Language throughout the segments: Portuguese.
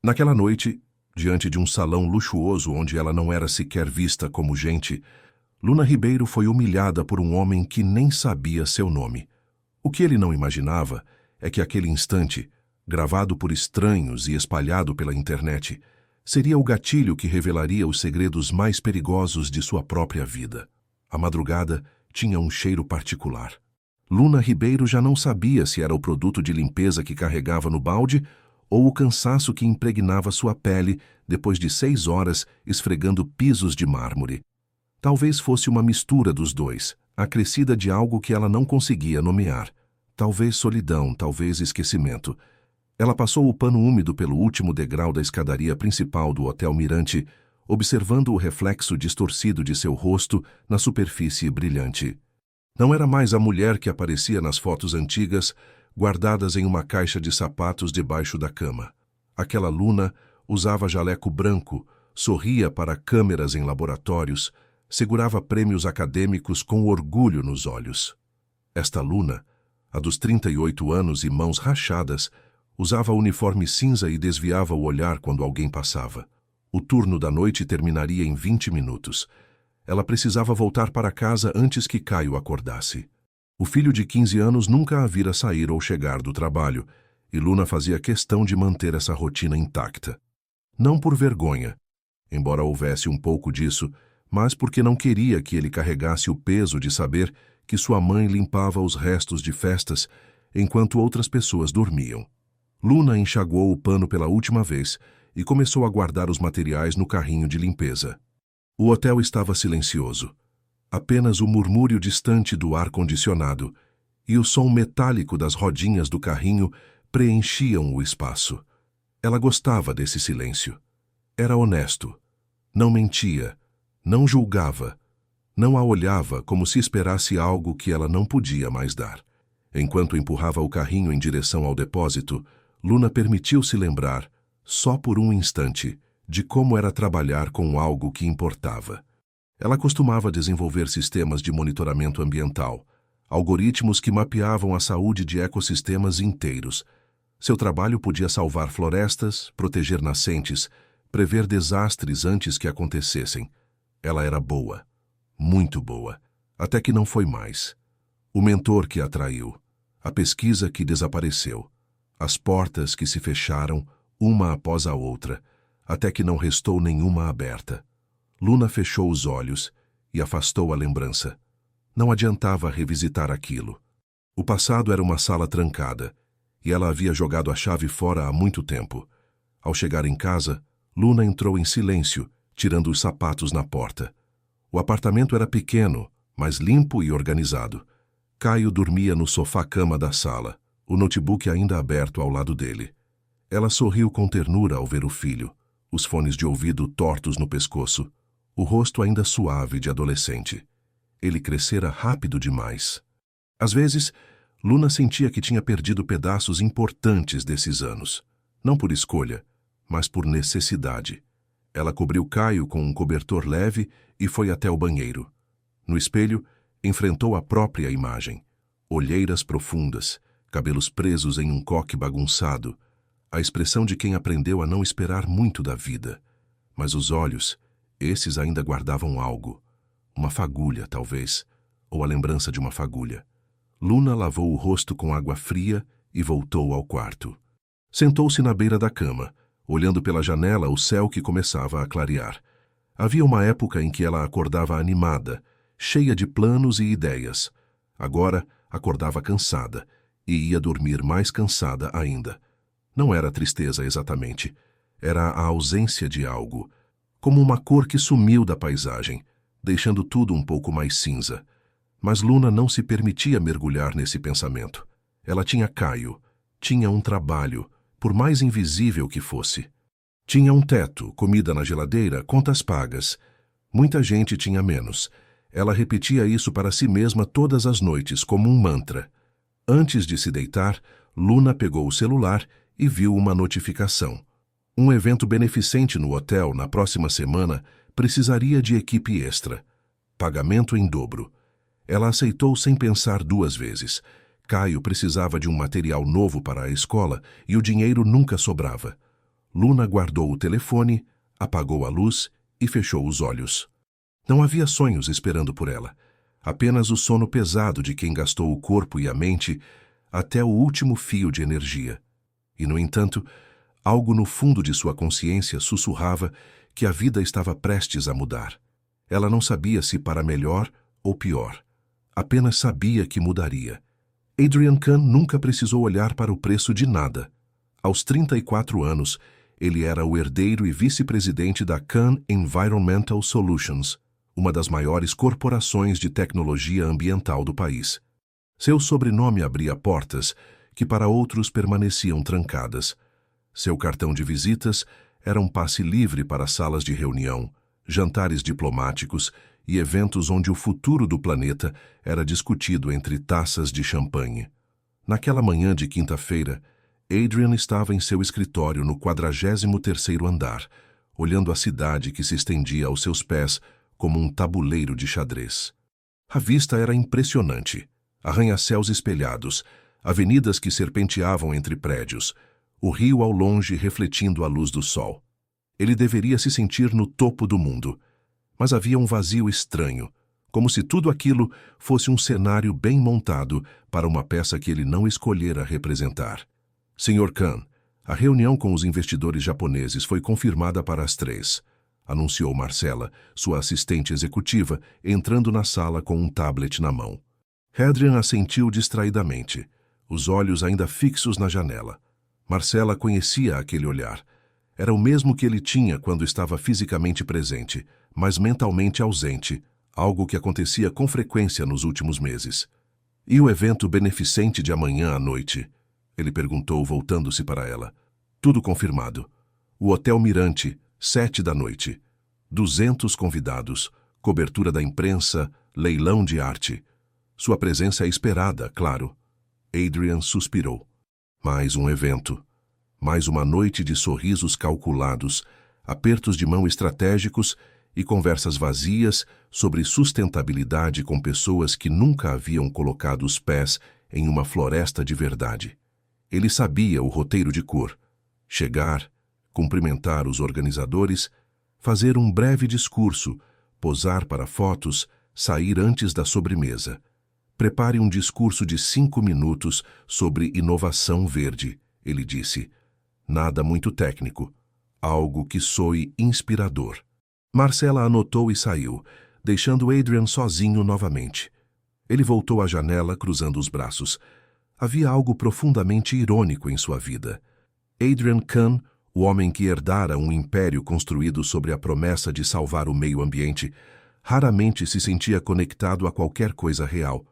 Naquela noite, diante de um salão luxuoso onde ela não era sequer vista como gente, Luna Ribeiro foi humilhada por um homem que nem sabia seu nome. O que ele não imaginava é que aquele instante, gravado por estranhos e espalhado pela internet, seria o gatilho que revelaria os segredos mais perigosos de sua própria vida. A madrugada tinha um cheiro particular. Luna Ribeiro já não sabia se era o produto de limpeza que carregava no balde ou o cansaço que impregnava sua pele depois de 6 horas esfregando pisos de mármore. Talvez fosse uma mistura dos dois, acrescida de algo que ela não conseguia nomear. Talvez solidão, talvez esquecimento. Ela passou o pano úmido pelo último degrau da escadaria principal do Hotel Mirante, observando o reflexo distorcido de seu rosto na superfície brilhante. Não era mais a mulher que aparecia nas fotos antigas, guardadas em uma caixa de sapatos debaixo da cama. Aquela Luna usava jaleco branco, sorria para câmeras em laboratórios, segurava prêmios acadêmicos com orgulho nos olhos. Esta Luna, a dos 38 anos e mãos rachadas, usava uniforme cinza e desviava o olhar quando alguém passava. O turno da noite terminaria em 20 minutos. Ela precisava voltar para casa antes que Caio acordasse. O filho de 15 anos nunca a vira sair ou chegar do trabalho, e Luna fazia questão de manter essa rotina intacta. Não por vergonha, embora houvesse um pouco disso, mas porque não queria que ele carregasse o peso de saber que sua mãe limpava os restos de festas enquanto outras pessoas dormiam. Luna enxaguou o pano pela última vez e começou a guardar os materiais no carrinho de limpeza. O hotel estava silencioso. Apenas o murmúrio distante do ar-condicionado e o som metálico das rodinhas do carrinho preenchiam o espaço. Ela gostava desse silêncio. Era honesto. Não mentia. Não julgava. Não a olhava como se esperasse algo que ela não podia mais dar. Enquanto empurrava o carrinho em direção ao depósito, Luna permitiu-se lembrar, só por um instante, de como era trabalhar com algo que importava. Ela costumava desenvolver sistemas de monitoramento ambiental, algoritmos que mapeavam a saúde de ecossistemas inteiros. Seu trabalho podia salvar florestas, proteger nascentes, prever desastres antes que acontecessem. Ela era boa, muito boa, até que não foi mais. O mentor que a traiu, a pesquisa que desapareceu, as portas que se fecharam, uma após a outra, até que não restou nenhuma aberta. Luna fechou os olhos e afastou a lembrança. Não adiantava revisitar aquilo. O passado era uma sala trancada, e ela havia jogado a chave fora há muito tempo. Ao chegar em casa, Luna entrou em silêncio, tirando os sapatos na porta. O apartamento era pequeno, mas limpo e organizado. Caio dormia no sofá-cama da sala, o notebook ainda aberto ao lado dele. Ela sorriu com ternura ao ver o filho, os fones de ouvido tortos no pescoço, o rosto ainda suave de adolescente. Ele crescera rápido demais. Às vezes, Luna sentia que tinha perdido pedaços importantes desses anos, não por escolha, mas por necessidade. Ela cobriu Caio com um cobertor leve e foi até o banheiro. No espelho, enfrentou a própria imagem. Olheiras profundas, cabelos presos em um coque bagunçado, a expressão de quem aprendeu a não esperar muito da vida. Mas os olhos, esses ainda guardavam algo. Uma fagulha, talvez, ou a lembrança de uma fagulha. Luna lavou o rosto com água fria e voltou ao quarto. Sentou-se na beira da cama, olhando pela janela o céu que começava a clarear. Havia uma época em que ela acordava animada, cheia de planos e ideias. Agora acordava cansada e ia dormir mais cansada ainda. Não era tristeza exatamente. Era a ausência de algo, como uma cor que sumiu da paisagem, deixando tudo um pouco mais cinza. Mas Luna não se permitia mergulhar nesse pensamento. Ela tinha Caio, tinha um trabalho, por mais invisível que fosse. Tinha um teto, comida na geladeira, contas pagas. Muita gente tinha menos. Ela repetia isso para si mesma todas as noites, como um mantra. Antes de se deitar, Luna pegou o celular e viu uma notificação. Um evento beneficente no hotel na próxima semana precisaria de equipe extra. Pagamento em dobro. Ela aceitou sem pensar 2 vezes. Caio precisava de um material novo para a escola e o dinheiro nunca sobrava. Luna guardou o telefone, apagou a luz e fechou os olhos. Não havia sonhos esperando por ela, apenas o sono pesado de quem gastou o corpo e a mente até o último fio de energia. E, no entanto, algo no fundo de sua consciência sussurrava que a vida estava prestes a mudar. Ela não sabia se para melhor ou pior. Apenas sabia que mudaria. Adrian Kahn nunca precisou olhar para o preço de nada. Aos 34 anos, ele era o herdeiro e vice-presidente da Kahn Environmental Solutions, uma das maiores corporações de tecnologia ambiental do país. Seu sobrenome abria portas que para outros permaneciam trancadas. Seu cartão de visitas era um passe livre para salas de reunião, jantares diplomáticos e eventos onde o futuro do planeta era discutido entre taças de champanhe. Naquela manhã de quinta-feira, Adrian estava em seu escritório no 43º andar, olhando a cidade que se estendia aos seus pés como um tabuleiro de xadrez. A vista era impressionante. Arranha-céus espelhados, avenidas que serpenteavam entre prédios, o rio ao longe refletindo a luz do sol. Ele deveria se sentir no topo do mundo, mas havia um vazio estranho, como se tudo aquilo fosse um cenário bem montado para uma peça que ele não escolhera representar. Sr. Kahn, a reunião com os investidores japoneses foi confirmada para as 3, anunciou Marcela, sua assistente executiva, entrando na sala com um tablet na mão. Adrian assentiu distraidamente, os olhos ainda fixos na janela. Marcela conhecia aquele olhar. Era o mesmo que ele tinha quando estava fisicamente presente, mas mentalmente ausente, algo que acontecia com frequência nos últimos meses. E o evento beneficente de amanhã à noite? Ele perguntou, voltando-se para ela. Tudo confirmado. O Hotel Mirante, 7 da noite. 200 convidados, cobertura da imprensa, leilão de arte. Sua presença é esperada, claro. Adrian suspirou. Mais um evento. Mais uma noite de sorrisos calculados, apertos de mão estratégicos e conversas vazias sobre sustentabilidade com pessoas que nunca haviam colocado os pés em uma floresta de verdade. Ele sabia o roteiro de cor. Chegar, cumprimentar os organizadores, fazer um breve discurso, posar para fotos, sair antes da sobremesa. Prepare um discurso de 5 minutos sobre inovação verde, ele disse. Nada muito técnico. Algo que soe inspirador. Marcela anotou e saiu, deixando Adrian sozinho novamente. Ele voltou à janela, cruzando os braços. Havia algo profundamente irônico em sua vida. Adrian Kahn, o homem que herdara um império construído sobre a promessa de salvar o meio ambiente, raramente se sentia conectado a qualquer coisa real.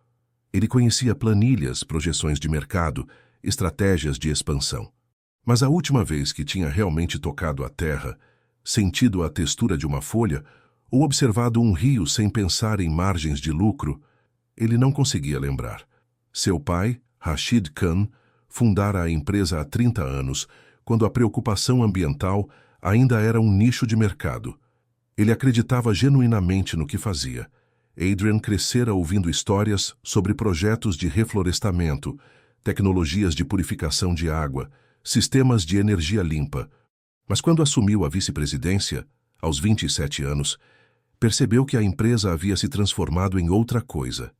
Ele conhecia planilhas, projeções de mercado, estratégias de expansão. Mas a última vez que tinha realmente tocado a terra, sentido a textura de uma folha ou observado um rio sem pensar em margens de lucro, ele não conseguia lembrar. Seu pai, Rashid Kahn, fundara a empresa há 30 anos, quando a preocupação ambiental ainda era um nicho de mercado. Ele acreditava genuinamente no que fazia. Adrian crescera ouvindo histórias sobre projetos de reflorestamento, tecnologias de purificação de água, sistemas de energia limpa. Mas quando assumiu a vice-presidência, aos 27 anos, percebeu que a empresa havia se transformado em outra coisa.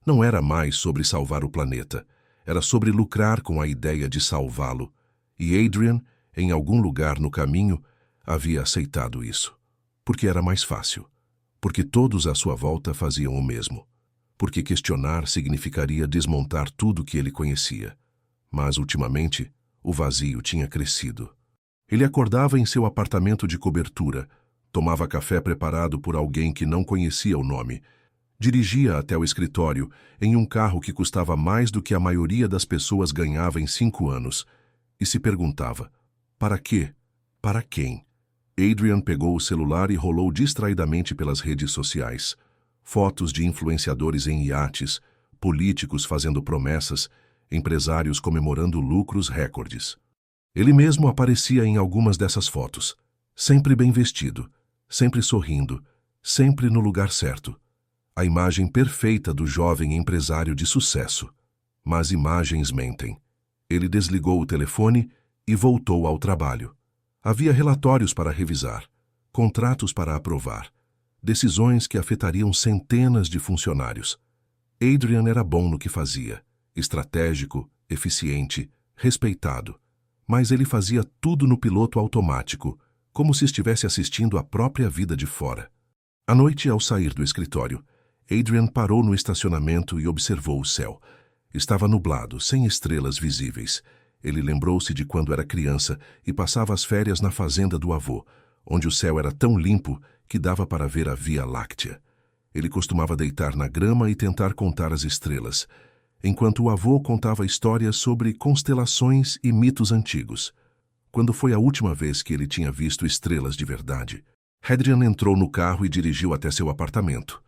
Não era mais sobre salvar o planeta, era sobre lucrar com a ideia de salvá-lo. E Adrian, em algum lugar no caminho, havia aceitado isso. Porque era mais fácil. Porque todos à sua volta faziam o mesmo. Porque questionar significaria desmontar tudo que ele conhecia. Mas, ultimamente, o vazio tinha crescido. Ele acordava em seu apartamento de cobertura, tomava café preparado por alguém que não conhecia o nome, dirigia até o escritório em um carro que custava mais do que a maioria das pessoas ganhava em 5 anos, e se perguntava, para quê? Para quem? Adrian pegou o celular e rolou distraidamente pelas redes sociais. Fotos de influenciadores em iates, políticos fazendo promessas, empresários comemorando lucros recordes. Ele mesmo aparecia em algumas dessas fotos, sempre bem vestido, sempre sorrindo, sempre no lugar certo. A imagem perfeita do jovem empresário de sucesso. Mas imagens mentem. Ele desligou o telefone e voltou ao trabalho. Havia relatórios para revisar, contratos para aprovar, decisões que afetariam centenas de funcionários. Adrian era bom no que fazia, estratégico, eficiente, respeitado. Mas ele fazia tudo no piloto automático, como se estivesse assistindo à própria vida de fora. À noite, ao sair do escritório, Adrian parou no estacionamento e observou o céu. Estava nublado, sem estrelas visíveis. Ele lembrou-se de quando era criança e passava as férias na fazenda do avô, onde o céu era tão limpo que dava para ver a Via Láctea. Ele costumava deitar na grama e tentar contar as estrelas, enquanto o avô contava histórias sobre constelações e mitos antigos. Quando foi a última vez que ele tinha visto estrelas de verdade? Adrian entrou no carro e dirigiu até seu apartamento.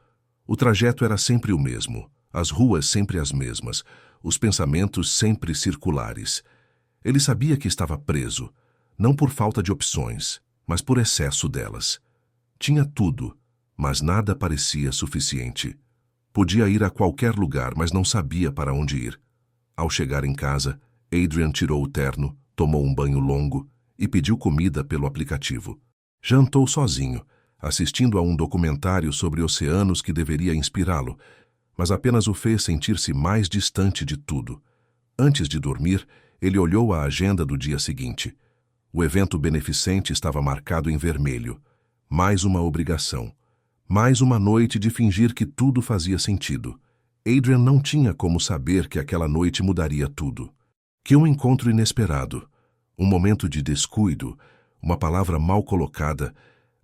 O trajeto era sempre o mesmo, as ruas sempre as mesmas, os pensamentos sempre circulares. Ele sabia que estava preso, não por falta de opções, mas por excesso delas. Tinha tudo, mas nada parecia suficiente. Podia ir a qualquer lugar, mas não sabia para onde ir. Ao chegar em casa, Adrian tirou o terno, tomou um banho longo e pediu comida pelo aplicativo. Jantou sozinho, assistindo a um documentário sobre oceanos que deveria inspirá-lo, mas apenas o fez sentir-se mais distante de tudo. Antes de dormir, ele olhou a agenda do dia seguinte. O evento beneficente estava marcado em vermelho. Mais uma obrigação. Mais uma noite de fingir que tudo fazia sentido. Adrian não tinha como saber que aquela noite mudaria tudo. Que um encontro inesperado, um momento de descuido, uma palavra mal colocada,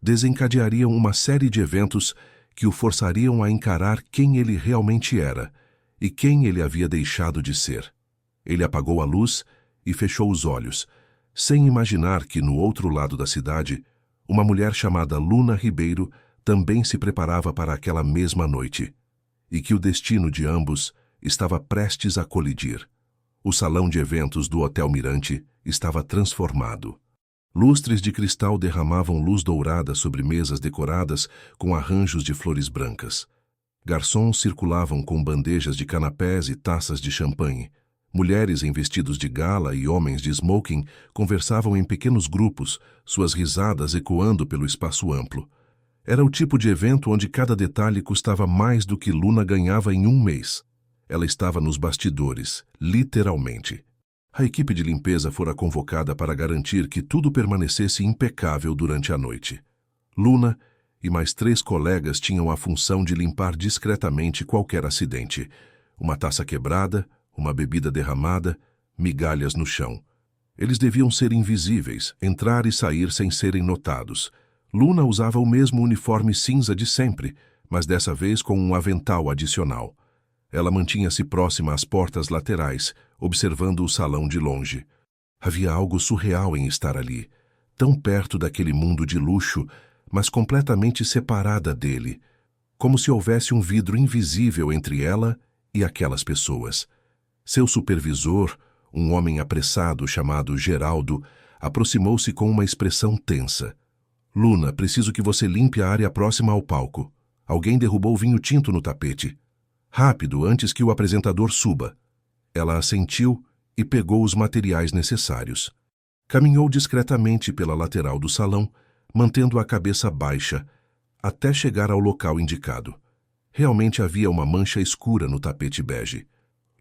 desencadeariam uma série de eventos que o forçariam a encarar quem ele realmente era e quem ele havia deixado de ser. Ele apagou a luz e fechou os olhos, sem imaginar que, no outro lado da cidade, uma mulher chamada Luna Ribeiro também se preparava para aquela mesma noite, e que o destino de ambos estava prestes a colidir. O salão de eventos do Hotel Mirante estava transformado. Lustres de cristal derramavam luz dourada sobre mesas decoradas com arranjos de flores brancas. Garçons circulavam com bandejas de canapés e taças de champanhe. Mulheres em vestidos de gala e homens de smoking conversavam em pequenos grupos, suas risadas ecoando pelo espaço amplo. Era o tipo de evento onde cada detalhe custava mais do que Luna ganhava em um mês. Ela estava nos bastidores, literalmente. A equipe de limpeza fora convocada para garantir que tudo permanecesse impecável durante a noite. Luna e mais 3 colegas tinham a função de limpar discretamente qualquer acidente. Uma taça quebrada, uma bebida derramada, migalhas no chão. Eles deviam ser invisíveis, entrar e sair sem serem notados. Luna usava o mesmo uniforme cinza de sempre, mas dessa vez com um avental adicional. Ela mantinha-se próxima às portas laterais, observando o salão de longe. Havia algo surreal em estar ali, tão perto daquele mundo de luxo, mas completamente separada dele, como se houvesse um vidro invisível entre ela e aquelas pessoas. Seu supervisor, um homem apressado chamado Geraldo, aproximou-se com uma expressão tensa. Luna, preciso que você limpe a área próxima ao palco. Alguém derrubou vinho tinto no tapete. Rápido, antes que o apresentador suba. Ela assentiu e pegou os materiais necessários. Caminhou discretamente pela lateral do salão, mantendo a cabeça baixa, até chegar ao local indicado. Realmente havia uma mancha escura no tapete bege.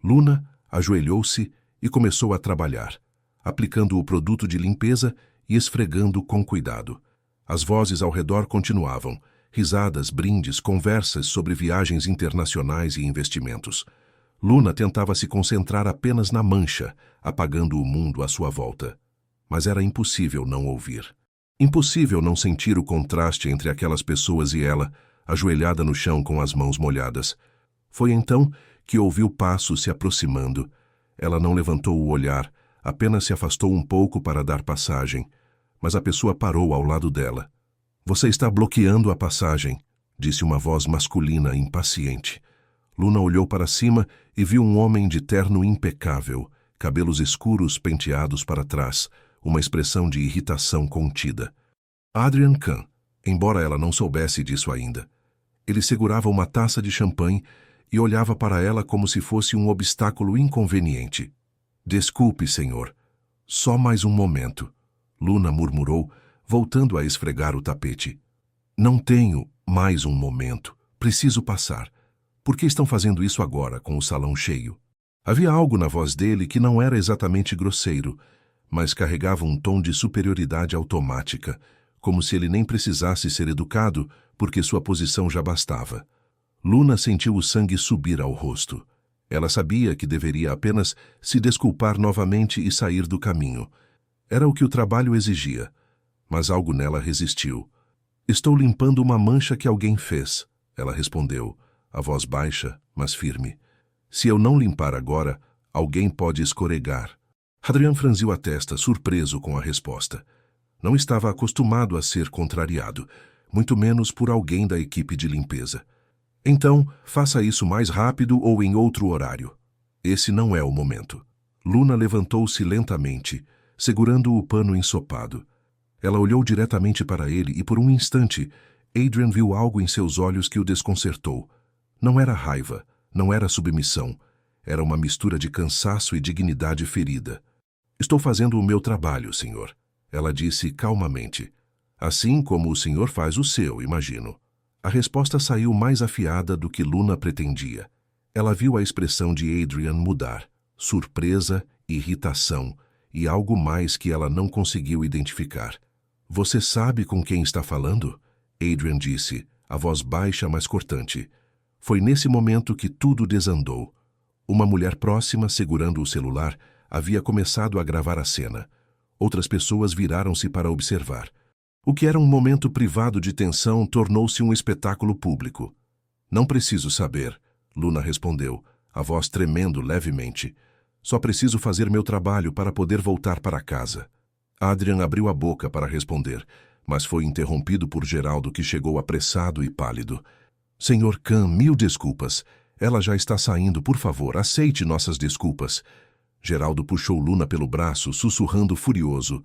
Luna ajoelhou-se e começou a trabalhar, aplicando o produto de limpeza e esfregando com cuidado. As vozes ao redor continuavam, risadas, brindes, conversas sobre viagens internacionais e investimentos. Luna tentava se concentrar apenas na mancha, apagando o mundo à sua volta. Mas era impossível não ouvir. Impossível não sentir o contraste entre aquelas pessoas e ela, ajoelhada no chão com as mãos molhadas. Foi então que ouviu passos se aproximando. Ela não levantou o olhar, apenas se afastou um pouco para dar passagem. Mas a pessoa parou ao lado dela. Você está bloqueando a passagem, disse uma voz masculina impaciente. Luna olhou para cima e viu um homem de terno impecável, cabelos escuros penteados para trás, uma expressão de irritação contida. Adrian Kahn, embora ela não soubesse disso ainda. Ele segurava uma taça de champanhe e olhava para ela como se fosse um obstáculo inconveniente. Desculpe, senhor. Só mais um momento. Luna murmurou, voltando a esfregar o tapete. Não tenho mais um momento. Preciso passar. Por que estão fazendo isso agora, com o salão cheio? Havia algo na voz dele que não era exatamente grosseiro, mas carregava um tom de superioridade automática, como se ele nem precisasse ser educado, porque sua posição já bastava. Luna sentiu o sangue subir ao rosto. Ela sabia que deveria apenas se desculpar novamente e sair do caminho. Era o que o trabalho exigia, mas algo nela resistiu. Estou limpando uma mancha que alguém fez, ela respondeu, a voz baixa, mas firme. Se eu não limpar agora, alguém pode escorregar. Hadrian franziu a testa, surpreso com a resposta. Não estava acostumado a ser contrariado, muito menos por alguém da equipe de limpeza. Então, faça isso mais rápido ou em outro horário. Esse não é o momento. Luna levantou-se lentamente, segurando o pano ensopado. Ela olhou diretamente para ele e, por um instante, Adrian viu algo em seus olhos que o desconcertou. Não era raiva, não era submissão. Era uma mistura de cansaço e dignidade ferida. Estou fazendo o meu trabalho, senhor, ela disse calmamente. Assim como o senhor faz o seu, imagino. A resposta saiu mais afiada do que Luna pretendia. Ela viu a expressão de Adrian mudar. Surpresa, irritação e algo mais que ela não conseguiu identificar. Você sabe com quem está falando? Adrian disse, a voz baixa mas cortante. Foi nesse momento que tudo desandou. Uma mulher próxima, segurando o celular, havia começado a gravar a cena. Outras pessoas viraram-se para observar. O que era um momento privado de tensão tornou-se um espetáculo público. Não preciso saber, Luna respondeu, a voz tremendo levemente. Só preciso fazer meu trabalho para poder voltar para casa. Adrian abriu a boca para responder, mas foi interrompido por Geraldo, que chegou apressado e pálido. Senhor Khan, mil desculpas. Ela já está saindo, por favor, aceite nossas desculpas. Geraldo puxou Luna pelo braço, sussurrando furioso.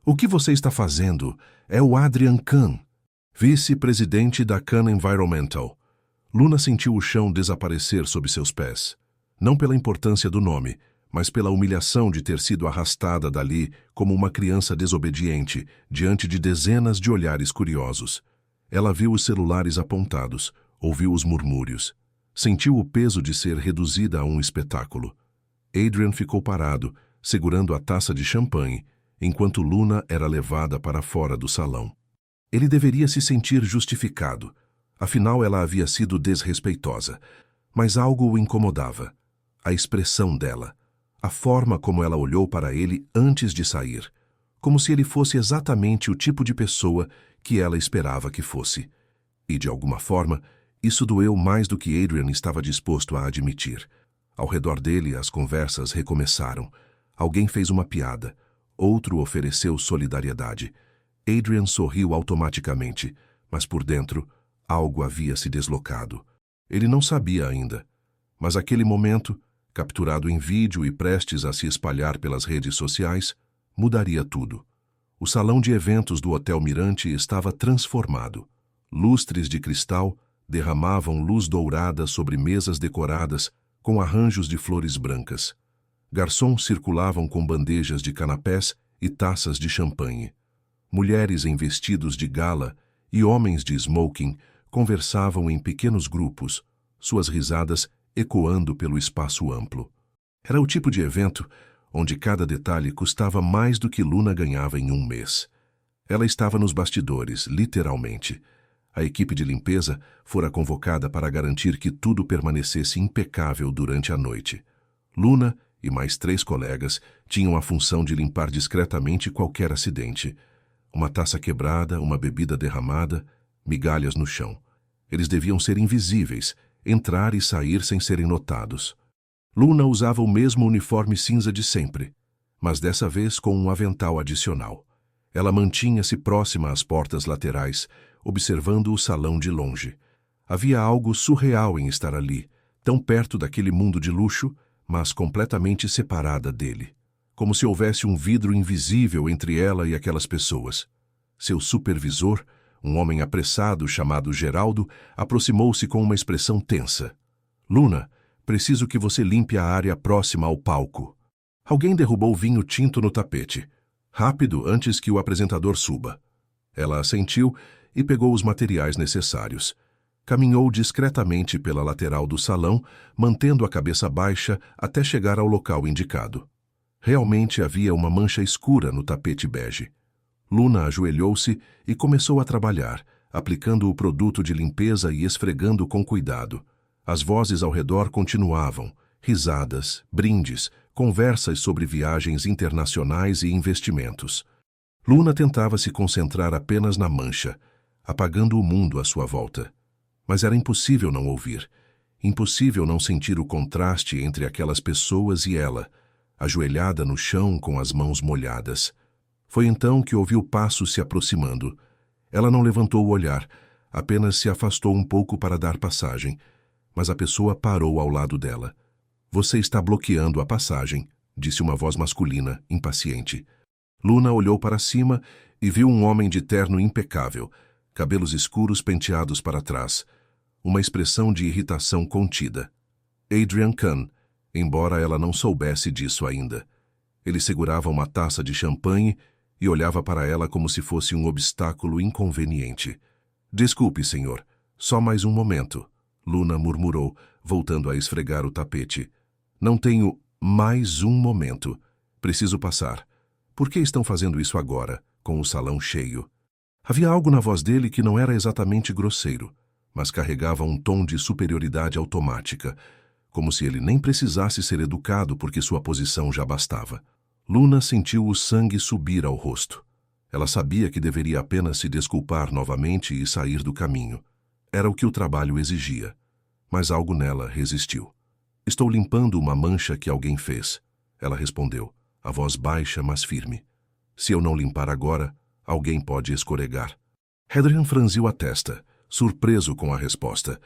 O que você está fazendo? É o Adrian Khan, vice-presidente da Khan Environmental. Luna sentiu o chão desaparecer sob seus pés. Não pela importância do nome, mas pela humilhação de ter sido arrastada dali como uma criança desobediente, diante de dezenas de olhares curiosos. Ela viu os celulares apontados, ouviu os murmúrios. Sentiu o peso de ser reduzida a um espetáculo. Adrian ficou parado, segurando a taça de champanhe, enquanto Luna era levada para fora do salão. Ele deveria se sentir justificado. Afinal, ela havia sido desrespeitosa. Mas algo o incomodava. A expressão dela. A forma como ela olhou para ele antes de sair. Como se ele fosse exatamente o tipo de pessoa que ela esperava que fosse. E, de alguma forma, isso doeu mais do que Adrian estava disposto a admitir. Ao redor dele, as conversas recomeçaram. Alguém fez uma piada. Outro ofereceu solidariedade. Adrian sorriu automaticamente, mas por dentro, algo havia se deslocado. Ele não sabia ainda. Mas aquele momento, capturado em vídeo e prestes a se espalhar pelas redes sociais, mudaria tudo. O salão de eventos do Hotel Mirante estava transformado. Lustres de cristal derramavam luz dourada sobre mesas decoradas com arranjos de flores brancas. Garçons circulavam com bandejas de canapés e taças de champanhe. Mulheres em vestidos de gala e homens de smoking conversavam em pequenos grupos, suas risadas ecoando pelo espaço amplo. Era o tipo de evento onde cada detalhe custava mais do que Luna ganhava em um mês. Ela estava nos bastidores, literalmente. A equipe de limpeza fora convocada para garantir que tudo permanecesse impecável durante a noite. Luna e mais 3 colegas tinham a função de limpar discretamente qualquer acidente. Uma taça quebrada, uma bebida derramada, migalhas no chão. Eles deviam ser invisíveis, entrar e sair sem serem notados. Luna usava o mesmo uniforme cinza de sempre, mas dessa vez com um avental adicional. Ela mantinha-se próxima às portas laterais, observando o salão de longe. Havia algo surreal em estar ali, tão perto daquele mundo de luxo, mas completamente separada dele. Como se houvesse um vidro invisível entre ela e aquelas pessoas. Seu supervisor, um homem apressado chamado Geraldo, aproximou-se com uma expressão tensa. Luna, preciso que você limpe a área próxima ao palco. Alguém derrubou vinho tinto no tapete. Rápido, antes que o apresentador suba. Ela assentiu e pegou os materiais necessários. Caminhou discretamente pela lateral do salão, mantendo a cabeça baixa até chegar ao local indicado. Realmente havia uma mancha escura no tapete bege. Luna ajoelhou-se e começou a trabalhar, aplicando o produto de limpeza e esfregando com cuidado. As vozes ao redor continuavam, risadas, brindes, conversas sobre viagens internacionais e investimentos. Luna tentava se concentrar apenas na mancha, apagando o mundo à sua volta. Mas era impossível não ouvir, impossível não sentir o contraste entre aquelas pessoas e ela, ajoelhada no chão com as mãos molhadas. Foi então que ouviu passos se aproximando. Ela não levantou o olhar, apenas se afastou um pouco para dar passagem, mas a pessoa parou ao lado dela. "Você está bloqueando a passagem", disse uma voz masculina, impaciente. Luna olhou para cima e viu um homem de terno impecável, cabelos escuros penteados para trás, uma expressão de irritação contida. Adrian Kahn, embora ela não soubesse disso ainda. Ele segurava uma taça de champanhe e olhava para ela como se fosse um obstáculo inconveniente. "Desculpe, senhor, só mais um momento", Luna murmurou, voltando a esfregar o tapete. "Não tenho mais um momento. Preciso passar. Por que estão fazendo isso agora, com o salão cheio?" Havia algo na voz dele que não era exatamente grosseiro, mas carregava um tom de superioridade automática, como se ele nem precisasse ser educado porque sua posição já bastava. Luna sentiu o sangue subir ao rosto. Ela sabia que deveria apenas se desculpar novamente e sair do caminho. Era o que o trabalho exigia. Mas algo nela resistiu. "Estou limpando uma mancha que alguém fez", ela respondeu, a voz baixa, mas firme. "Se eu não limpar agora, alguém pode escorregar." Adrian franziu a testa, surpreso com a resposta.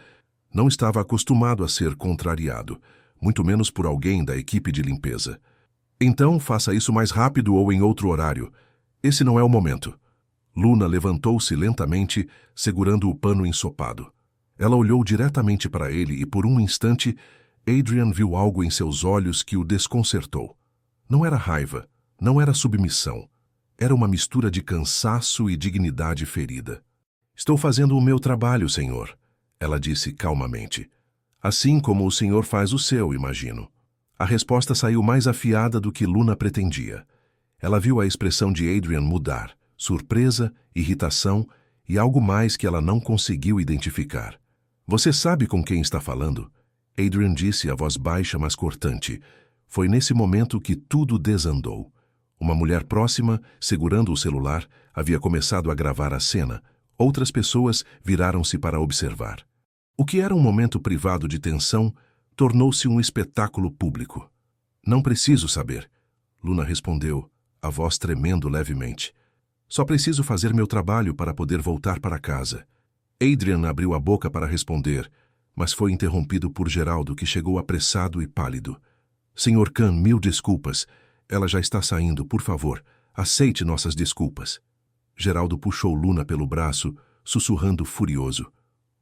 Não estava acostumado a ser contrariado, muito menos por alguém da equipe de limpeza. "Então faça isso mais rápido ou em outro horário. Esse não é o momento." Luna levantou-se lentamente, segurando o pano ensopado. Ela olhou diretamente para ele e, por um instante, Adrian viu algo em seus olhos que o desconcertou. Não era raiva, não era submissão. Era uma mistura de cansaço e dignidade ferida. "Estou fazendo o meu trabalho, senhor", ela disse calmamente. "Assim como o senhor faz o seu, imagino." A resposta saiu mais afiada do que Luna pretendia. Ela viu a expressão de Adrian mudar, surpresa, irritação e algo mais que ela não conseguiu identificar. "Você sabe com quem está falando?" Adrian disse a voz baixa, mas cortante. Foi nesse momento que tudo desandou. Uma mulher próxima, segurando o celular, havia começado a gravar a cena. Outras pessoas viraram-se para observar. O que era um momento privado de tensão tornou-se um espetáculo público. "Não preciso saber", Luna respondeu, a voz tremendo levemente. "Só preciso fazer meu trabalho para poder voltar para casa." Adrian abriu a boca para responder, mas foi interrompido por Geraldo, que chegou apressado e pálido. "Senhor Kahn, mil desculpas. Ela já está saindo, por favor. Aceite nossas desculpas." Geraldo puxou Luna pelo braço, sussurrando furioso.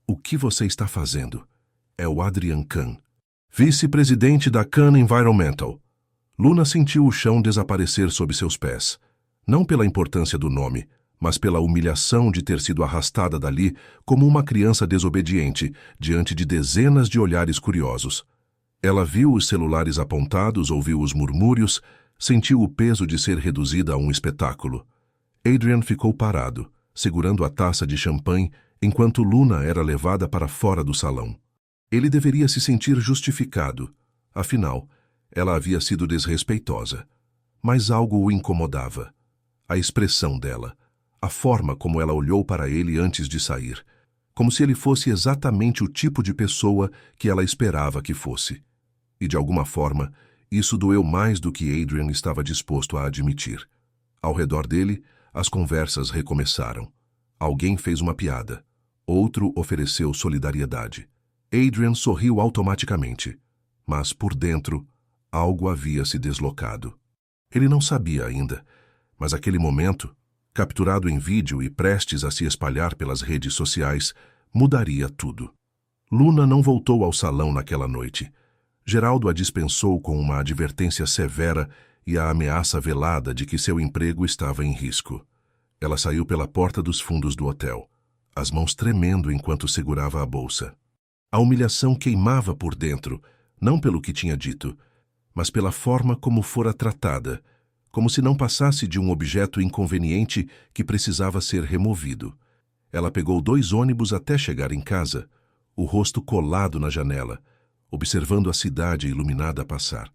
"O que você está fazendo?" "É o Adrian Kahn, vice-presidente da Kahn Environmental." Luna sentiu o chão desaparecer sob seus pés. Não pela importância do nome, mas pela humilhação de ter sido arrastada dali como uma criança desobediente diante de dezenas de olhares curiosos. Ela viu os celulares apontados, ouviu os murmúrios, sentiu o peso de ser reduzida a um espetáculo. Adrian ficou parado, segurando a taça de champanhe, enquanto Luna era levada para fora do salão. Ele deveria se sentir justificado. Afinal, ela havia sido desrespeitosa. Mas algo o incomodava. A expressão dela, a forma como ela olhou para ele antes de sair, como se ele fosse exatamente o tipo de pessoa que ela esperava que fosse. E, de alguma forma, isso doeu mais do que Adrian estava disposto a admitir. Ao redor dele, as conversas recomeçaram. Alguém fez uma piada. Outro ofereceu solidariedade. Adrian sorriu automaticamente, mas, por dentro, algo havia se deslocado. Ele não sabia ainda, mas aquele momento, capturado em vídeo e prestes a se espalhar pelas redes sociais, mudaria tudo. Luna não voltou ao salão naquela noite. Geraldo a dispensou com uma advertência severa e a ameaça velada de que seu emprego estava em risco. Ela saiu pela porta dos fundos do hotel, as mãos tremendo enquanto segurava a bolsa. A humilhação queimava por dentro, não pelo que tinha dito, mas pela forma como fora tratada, como se não passasse de um objeto inconveniente que precisava ser removido. Ela pegou 2 ônibus até chegar em casa, o rosto colado na janela, observando a cidade iluminada passar.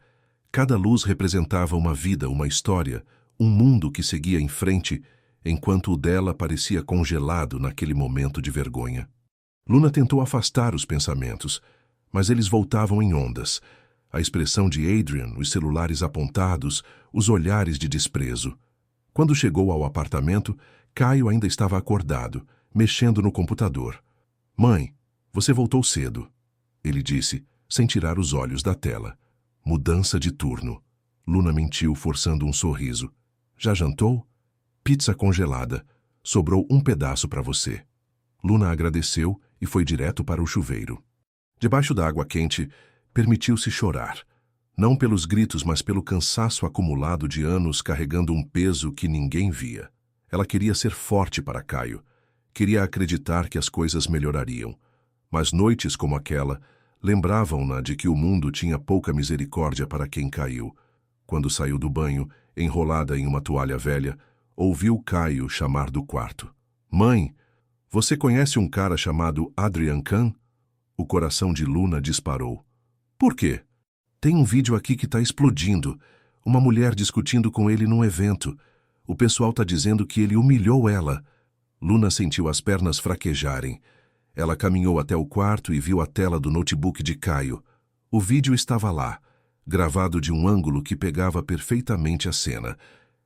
Cada luz representava uma vida, uma história, um mundo que seguia em frente, enquanto o dela parecia congelado naquele momento de vergonha. Luna tentou afastar os pensamentos, mas eles voltavam em ondas. A expressão de Adrian, os celulares apontados, os olhares de desprezo. Quando chegou ao apartamento, Caio ainda estava acordado, mexendo no computador. "Mãe, você voltou cedo", ele disse, sem tirar os olhos da tela. "Mudança de turno." Luna mentiu, forçando um sorriso. "Já jantou?" "Pizza congelada. Sobrou um pedaço para você." Luna agradeceu e foi direto para o chuveiro. Debaixo da água quente, permitiu-se chorar. Não pelos gritos, mas pelo cansaço acumulado de anos carregando um peso que ninguém via. Ela queria ser forte para Caio. Queria acreditar que as coisas melhorariam. Mas noites como aquela lembravam-na de que o mundo tinha pouca misericórdia para quem caiu. Quando saiu do banho, enrolada em uma toalha velha, ouviu Caio chamar do quarto. "Mãe, você conhece um cara chamado Adrian Kahn?" O coração de Luna disparou. "Por quê?" "Tem um vídeo aqui que está explodindo. Uma mulher discutindo com ele num evento. O pessoal está dizendo que ele humilhou ela." Luna sentiu as pernas fraquejarem. Ela caminhou até o quarto e viu a tela do notebook de Caio. O vídeo estava lá, gravado de um ângulo que pegava perfeitamente a cena.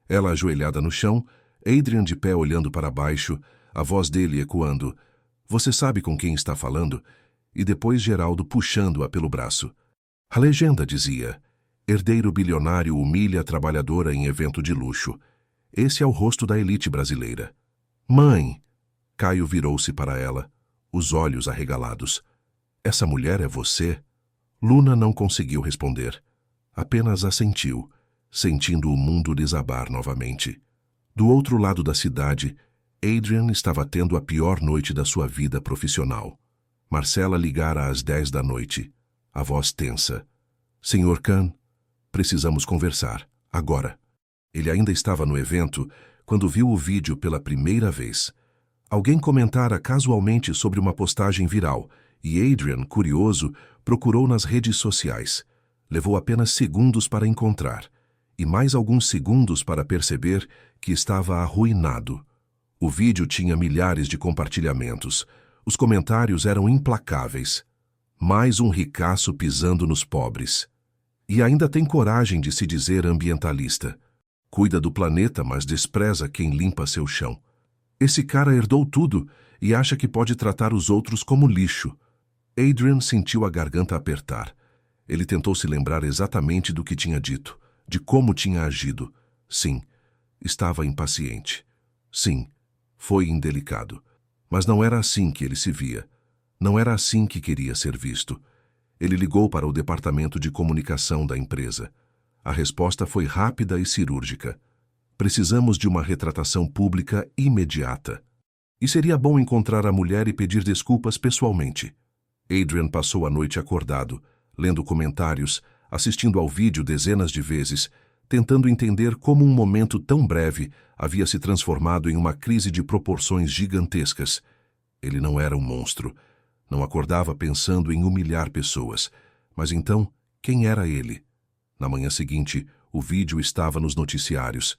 Ela ajoelhada no chão, Adrian de pé olhando para baixo, a voz dele ecoando: "Você sabe com quem está falando?" E depois Geraldo puxando-a pelo braço. A legenda dizia: "Herdeiro bilionário humilha a trabalhadora em evento de luxo. Esse é o rosto da elite brasileira." "Mãe!" Caio virou-se para ela, os olhos arregalados. "Essa mulher é você?" Luna não conseguiu responder. Apenas assentiu, sentindo o mundo desabar novamente. Do outro lado da cidade, Adrian estava tendo a pior noite da sua vida profissional. Marcela ligara às 10 da noite, a voz tensa. "Senhor Kahn, precisamos conversar, agora." Ele ainda estava no evento quando viu o vídeo pela primeira vez. Alguém comentara casualmente sobre uma postagem viral e Adrian, curioso, procurou nas redes sociais. Levou apenas segundos para encontrar e mais alguns segundos para perceber que estava arruinado. O vídeo tinha milhares de compartilhamentos. Os comentários eram implacáveis. Mais um ricaço pisando nos pobres. E ainda tem coragem de se dizer ambientalista. Cuida do planeta, mas despreza quem limpa seu chão. Esse cara herdou tudo e acha que pode tratar os outros como lixo. Adrian sentiu a garganta apertar. Ele tentou se lembrar exatamente do que tinha dito, de como tinha agido. Sim, estava impaciente. Sim, foi indelicado. Mas não era assim que ele se via. Não era assim que queria ser visto. Ele ligou para o departamento de comunicação da empresa. A resposta foi rápida e cirúrgica. "Precisamos de uma retratação pública imediata. E seria bom encontrar a mulher e pedir desculpas pessoalmente." Adrian passou a noite acordado, lendo comentários, assistindo ao vídeo dezenas de vezes, tentando entender como um momento tão breve havia se transformado em uma crise de proporções gigantescas. Ele não era um monstro. Não acordava pensando em humilhar pessoas. Mas então, quem era ele? Na manhã seguinte, o vídeo estava nos noticiários.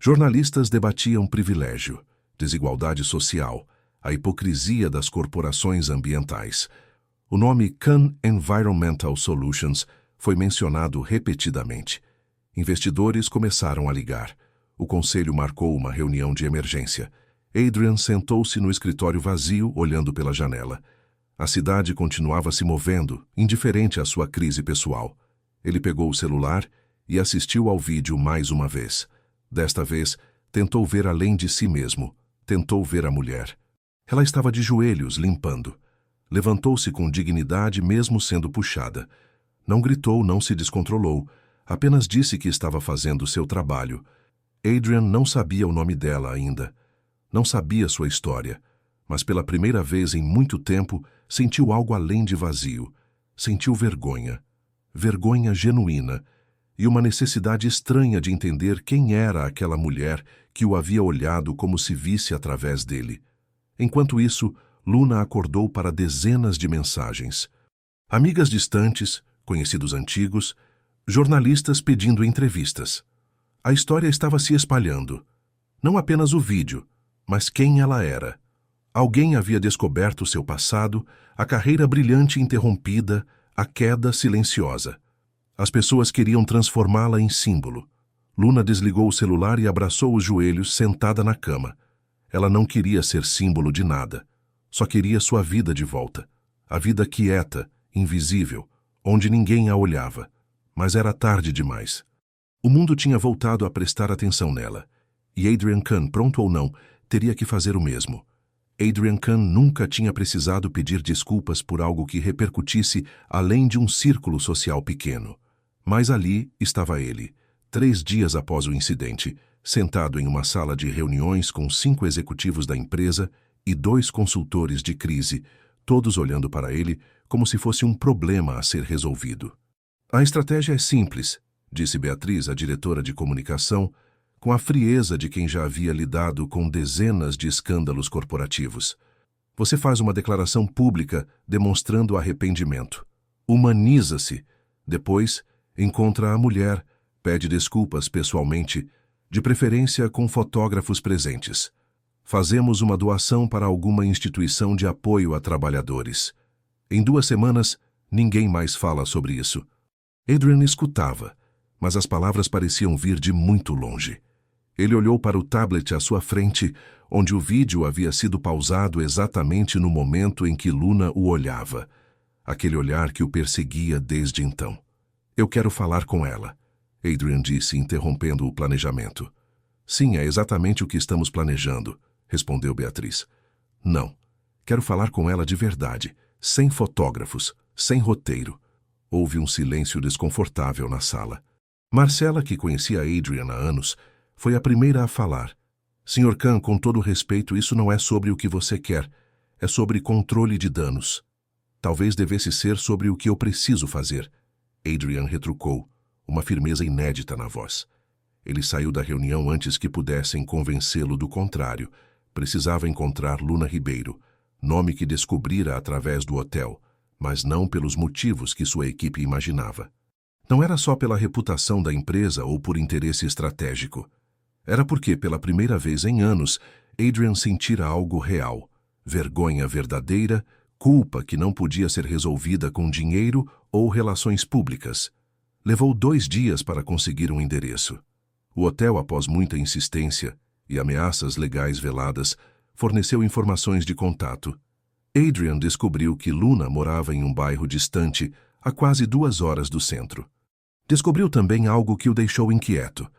Jornalistas debatiam privilégio, desigualdade social, a hipocrisia das corporações ambientais. O nome Kahn Environmental Solutions foi mencionado repetidamente. Investidores começaram a ligar. O conselho marcou uma reunião de emergência. Adrian sentou-se no escritório vazio, olhando pela janela. A cidade continuava se movendo, indiferente à sua crise pessoal. Ele pegou o celular e assistiu ao vídeo mais uma vez. Desta vez, tentou ver além de si mesmo. Tentou ver a mulher. Ela estava de joelhos, limpando. Levantou-se com dignidade mesmo sendo puxada. Não gritou, não se descontrolou. Apenas disse que estava fazendo seu trabalho. Adrian não sabia o nome dela ainda. Não sabia sua história. Mas pela primeira vez em muito tempo, sentiu algo além de vazio. Sentiu vergonha. Vergonha genuína. E uma necessidade estranha de entender quem era aquela mulher que o havia olhado como se visse através dele. Enquanto isso, Luna acordou para dezenas de mensagens. Amigas distantes, conhecidos antigos, jornalistas pedindo entrevistas. A história estava se espalhando. Não apenas o vídeo, mas quem ela era. Alguém havia descoberto seu passado, a carreira brilhante interrompida, a queda silenciosa. As pessoas queriam transformá-la em símbolo. Luna desligou o celular e abraçou os joelhos, sentada na cama. Ela não queria ser símbolo de nada. Só queria sua vida de volta. A vida quieta, invisível, onde ninguém a olhava. Mas era tarde demais. O mundo tinha voltado a prestar atenção nela. E Adrian Kahn, pronto ou não, teria que fazer o mesmo. Adrian Kahn nunca tinha precisado pedir desculpas por algo que repercutisse além de um círculo social pequeno. Mas ali estava ele, 3 dias após o incidente, sentado em uma sala de reuniões com 5 executivos da empresa e 2 consultores de crise, todos olhando para ele como se fosse um problema a ser resolvido. A estratégia é simples, disse Beatriz, a diretora de comunicação, com a frieza de quem já havia lidado com dezenas de escândalos corporativos. Você faz uma declaração pública demonstrando arrependimento. Humaniza-se. Depois, encontra a mulher, pede desculpas pessoalmente, de preferência com fotógrafos presentes. Fazemos uma doação para alguma instituição de apoio a trabalhadores. Em 2 semanas, ninguém mais fala sobre isso. Adrian escutava, mas as palavras pareciam vir de muito longe. Ele olhou para o tablet à sua frente, onde o vídeo havia sido pausado exatamente no momento em que Luna o olhava. Aquele olhar que o perseguia desde então. Eu quero falar com ela, Adrian disse, interrompendo o planejamento. Sim, é exatamente o que estamos planejando, respondeu Beatriz. Não, quero falar com ela de verdade, sem fotógrafos, sem roteiro. Houve um silêncio desconfortável na sala. Marcela, que conhecia Adrian há anos, foi a primeira a falar. Sr. Kahn, com todo respeito, isso não é sobre o que você quer, é sobre controle de danos. Talvez devesse ser sobre o que eu preciso fazer. Adrian retrucou, uma firmeza inédita na voz. Ele saiu da reunião antes que pudessem convencê-lo do contrário. Precisava encontrar Luna Ribeiro, nome que descobrira através do hotel, mas não pelos motivos que sua equipe imaginava. Não era só pela reputação da empresa ou por interesse estratégico. Era porque, pela primeira vez em anos, Adrian sentira algo real, vergonha verdadeira, culpa que não podia ser resolvida com dinheiro ou relações públicas. Levou 2 dias para conseguir um endereço. O hotel, após muita insistência e ameaças legais veladas, forneceu informações de contato. Adrian descobriu que Luna morava em um bairro distante, a quase 2 horas do centro. Descobriu também algo que o deixou inquieto.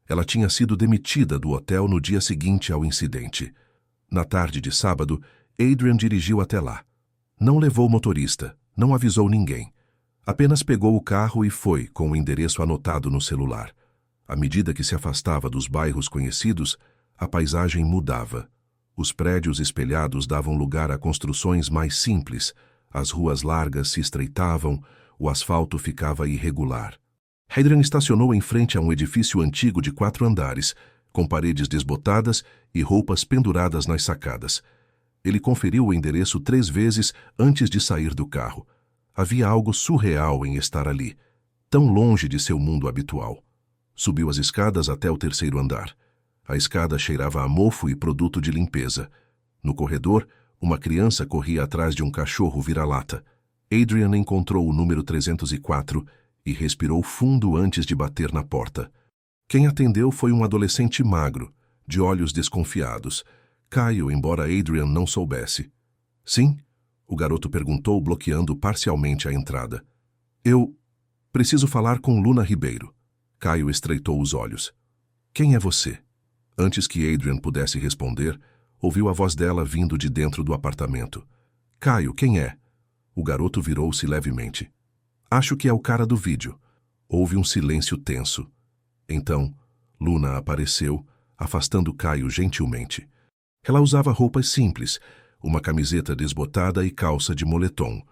Ela tinha sido demitida do hotel no dia seguinte ao incidente. Na tarde de sábado, Adrian dirigiu até lá. Não levou motorista, não avisou ninguém. Apenas pegou o carro e foi, com o endereço anotado no celular. À medida que se afastava dos bairros conhecidos, a paisagem mudava. Os prédios espelhados davam lugar a construções mais simples, as ruas largas se estreitavam, o asfalto ficava irregular. Adrian estacionou em frente a um edifício antigo de 4 andares, com paredes desbotadas e roupas penduradas nas sacadas. Ele conferiu o endereço 3 vezes antes de sair do carro. Havia algo surreal em estar ali, tão longe de seu mundo habitual. Subiu as escadas até o 3º andar. A escada cheirava a mofo e produto de limpeza. No corredor, uma criança corria atrás de um cachorro vira-lata. Adrian encontrou o número 304 e respirou fundo antes de bater na porta. Quem atendeu foi um adolescente magro, de olhos desconfiados. Caio, embora Adrian não soubesse. Sim? O garoto perguntou, bloqueando parcialmente a entrada. Eu preciso falar com Luna Ribeiro. Caio estreitou os olhos. Quem é você? Antes que Adrian pudesse responder, ouviu a voz dela vindo de dentro do apartamento. Caio, quem é? O garoto virou-se levemente. Acho que é o cara do vídeo. Houve um silêncio tenso. Então, Luna apareceu, afastando Caio gentilmente. Ela usava roupas simples, uma camiseta desbotada e calça de moletom.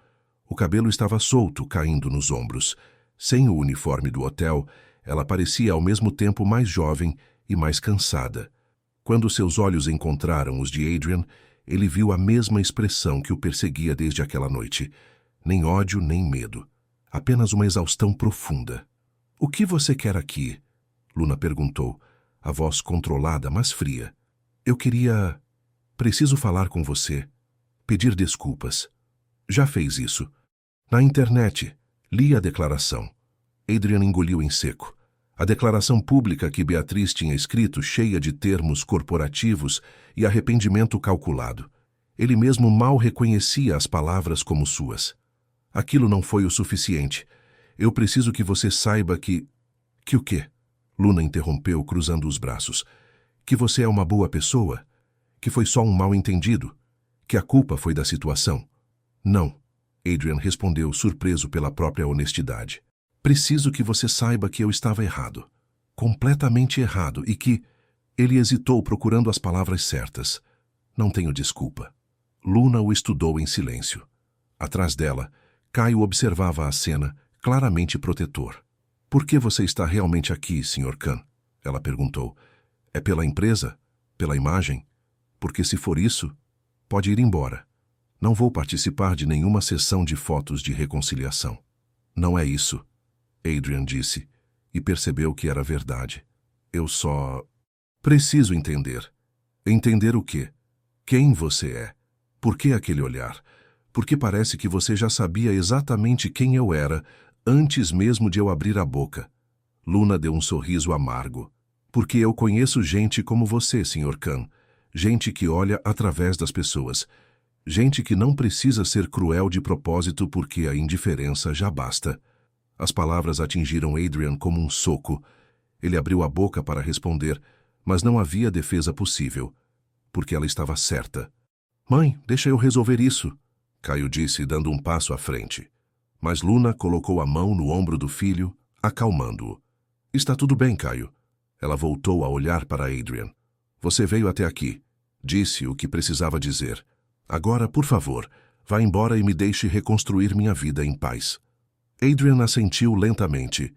O cabelo estava solto, caindo nos ombros. Sem o uniforme do hotel, ela parecia ao mesmo tempo mais jovem e mais cansada. Quando seus olhos encontraram os de Adrian, ele viu a mesma expressão que o perseguia desde aquela noite. Nem ódio, nem medo. Apenas uma exaustão profunda. — O que você quer aqui? Luna perguntou, a voz controlada, mas fria. — Eu queria... Preciso falar com você. Pedir desculpas. Já fez isso. Na internet. Li a declaração. Adrian engoliu em seco. A declaração pública que Beatriz tinha escrito, cheia de termos corporativos e arrependimento calculado. Ele mesmo mal reconhecia as palavras como suas. Aquilo não foi o suficiente. Eu preciso que você saiba que... Que o quê? Luna interrompeu, cruzando os braços. Que você é uma boa pessoa? Que foi só um mal-entendido? Que a culpa foi da situação? Não. Adrian respondeu, surpreso pela própria honestidade. Preciso que você saiba que eu estava errado. Completamente errado e que... Ele hesitou procurando as palavras certas. Não tenho desculpa. Luna o estudou em silêncio. Atrás dela, Caio observava a cena, claramente protetor. — Por que você está realmente aqui, Sr. Khan? Ela perguntou. — É pela empresa? Pela imagem? Porque se for isso, pode ir embora. Não vou participar de nenhuma sessão de fotos de reconciliação. Não é isso, Adrian disse, e percebeu que era verdade. Eu só... Preciso entender. Entender o quê? Quem você é? Por que aquele olhar? Porque parece que você já sabia exatamente quem eu era antes mesmo de eu abrir a boca. Luna deu um sorriso amargo. Porque eu conheço gente como você, Sr. Khan. Gente que olha através das pessoas. Gente que não precisa ser cruel de propósito porque a indiferença já basta. As palavras atingiram Adrian como um soco. Ele abriu a boca para responder, mas não havia defesa possível, porque ela estava certa. — Mãe, deixa eu resolver isso, Caio disse, dando um passo à frente. Mas Luna colocou a mão no ombro do filho, acalmando-o. — Está tudo bem, Caio. Ela voltou a olhar para Adrian. — Você veio até aqui. Disse o que precisava dizer. Agora, por favor, vá embora e me deixe reconstruir minha vida em paz. Adrian assentiu lentamente.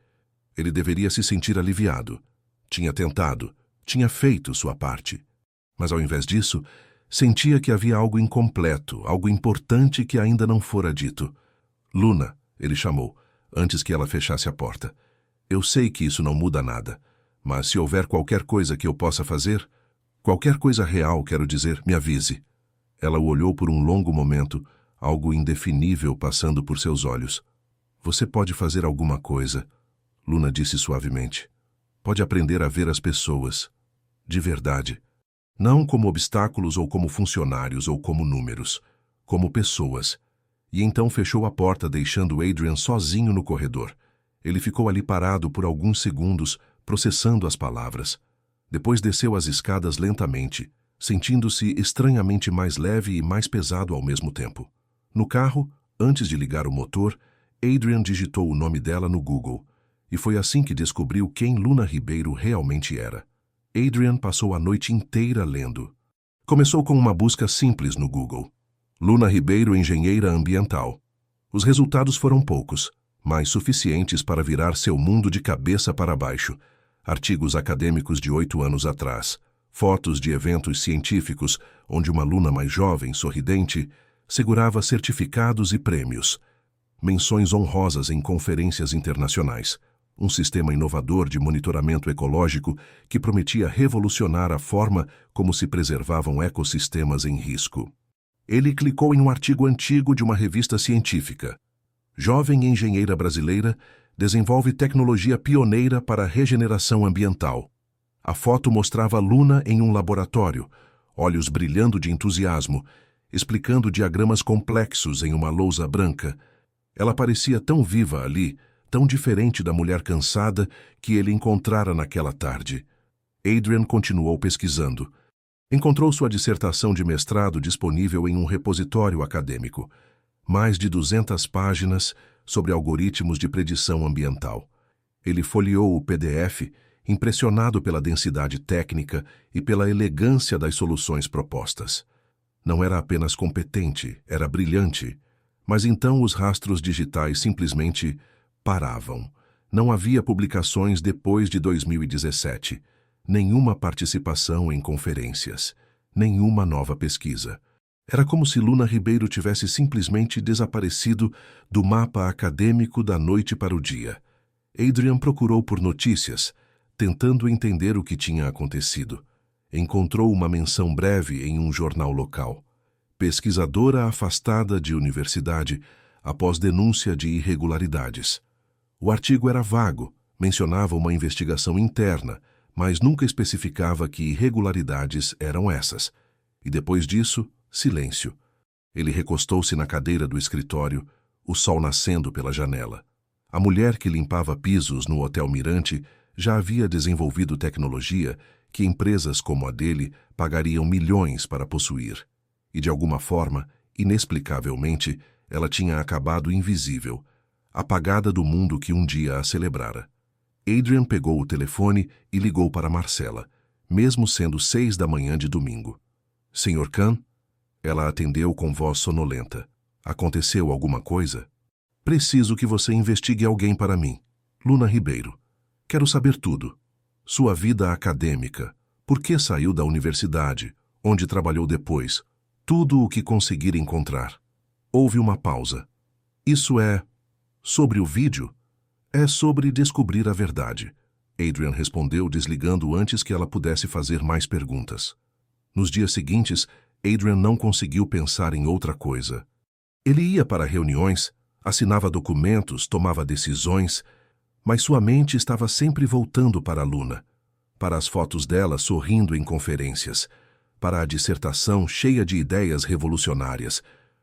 Ele deveria se sentir aliviado. Tinha tentado, tinha feito sua parte. Mas ao invés disso, sentia que havia algo incompleto, algo importante que ainda não fora dito. — Luna, ele chamou, antes que ela fechasse a porta. Eu sei que isso não muda nada, mas se houver qualquer coisa que eu possa fazer, qualquer coisa real, quero dizer, me avise. Ela o olhou por um longo momento, algo indefinível passando por seus olhos. Você pode fazer alguma coisa, Luna disse suavemente. Pode aprender a ver as pessoas. De verdade. Não como obstáculos ou como funcionários ou como números. Como pessoas. E então fechou a porta, deixando Adrian sozinho no corredor. Ele ficou ali parado por alguns segundos, processando as palavras. Depois desceu as escadas lentamente, sentindo-se estranhamente mais leve e mais pesado ao mesmo tempo. No carro, antes de ligar o motor, Adrian digitou o nome dela no Google, e foi assim que descobriu quem Luna Ribeiro realmente era. Adrian passou a noite inteira lendo. Começou com uma busca simples no Google. Luna Ribeiro, engenheira ambiental. Os resultados foram poucos, mas suficientes para virar seu mundo de cabeça para baixo. Artigos acadêmicos de 8 anos atrás, fotos de eventos científicos onde uma Luna mais jovem, sorridente, segurava certificados e prêmios, menções honrosas em conferências internacionais, um sistema inovador de monitoramento ecológico que prometia revolucionar a forma como se preservavam ecossistemas em risco. Ele clicou em um artigo antigo de uma revista científica. Jovem engenheira brasileira desenvolve tecnologia pioneira para a regeneração ambiental. A foto mostrava Luna em um laboratório, olhos brilhando de entusiasmo, explicando diagramas complexos em uma lousa branca. Ela parecia tão viva ali, tão diferente da mulher cansada que ele encontrara naquela tarde. Adrian continuou pesquisando. Encontrou sua dissertação de mestrado disponível em um repositório acadêmico. Mais de 200 páginas sobre algoritmos de predição ambiental. Ele folheou o PDF, impressionado pela densidade técnica e pela elegância das soluções propostas. Não era apenas competente, era brilhante. Mas então os rastros digitais simplesmente paravam. Não havia publicações depois de 2017. Nenhuma participação em conferências. Nenhuma nova pesquisa. Era como se Luna Ribeiro tivesse simplesmente desaparecido do mapa acadêmico da noite para o dia. Adrian procurou por notícias, tentando entender o que tinha acontecido. Encontrou uma menção breve em um jornal local. Pesquisadora afastada de universidade após denúncia de irregularidades. O artigo era vago, mencionava uma investigação interna, mas nunca especificava que irregularidades eram essas. E depois disso, silêncio. Ele recostou-se na cadeira do escritório, o sol nascendo pela janela. A mulher que limpava pisos no Hotel Mirante já havia desenvolvido tecnologia que empresas como a dele pagariam milhões para possuir. E de alguma forma, inexplicavelmente, ela tinha acabado invisível, apagada do mundo que um dia a celebrara. Adrian pegou o telefone e ligou para Marcela, mesmo sendo 6 da manhã de domingo. Sr. Khan? Ela atendeu com voz sonolenta. Aconteceu alguma coisa? Preciso que você investigue alguém para mim. Luna Ribeiro. Quero saber tudo. Sua vida acadêmica. Por que saiu da universidade? Onde trabalhou depois? Tudo o que conseguir encontrar. Houve uma pausa. Isso é... sobre o vídeo? É sobre descobrir a verdade. Adrian respondeu desligando antes que ela pudesse fazer mais perguntas. Nos dias seguintes, Adrian não conseguiu pensar em outra coisa. Ele ia para reuniões, assinava documentos, tomava decisões, mas sua mente estava sempre voltando para a Luna, para as fotos dela sorrindo em conferências, para a dissertação cheia de ideias revolucionárias,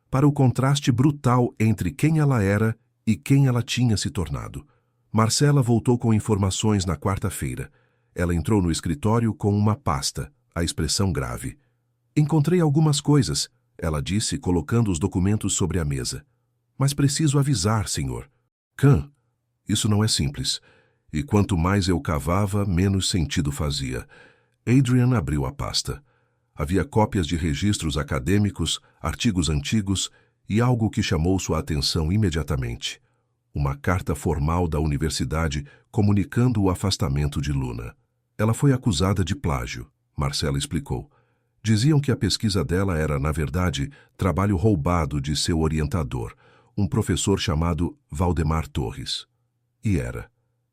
para o contraste brutal entre quem ela era e quem ela tinha se tornado. Marcela voltou com informações na quarta-feira. Ela entrou no escritório com uma pasta, a expressão grave. Encontrei algumas coisas, ela disse, colocando os documentos sobre a mesa. Mas preciso avisar, senhor. Khan, isso não é simples. E quanto mais eu cavava, menos sentido fazia. Adrian abriu a pasta. Havia cópias de registros acadêmicos, artigos antigos e algo que chamou sua atenção imediatamente. Uma carta formal da universidade comunicando o afastamento de Luna. Ela foi acusada de plágio, Marcela explicou. Diziam que a pesquisa dela era, na verdade, trabalho roubado de seu orientador, um professor chamado Valdemar Torres. E era.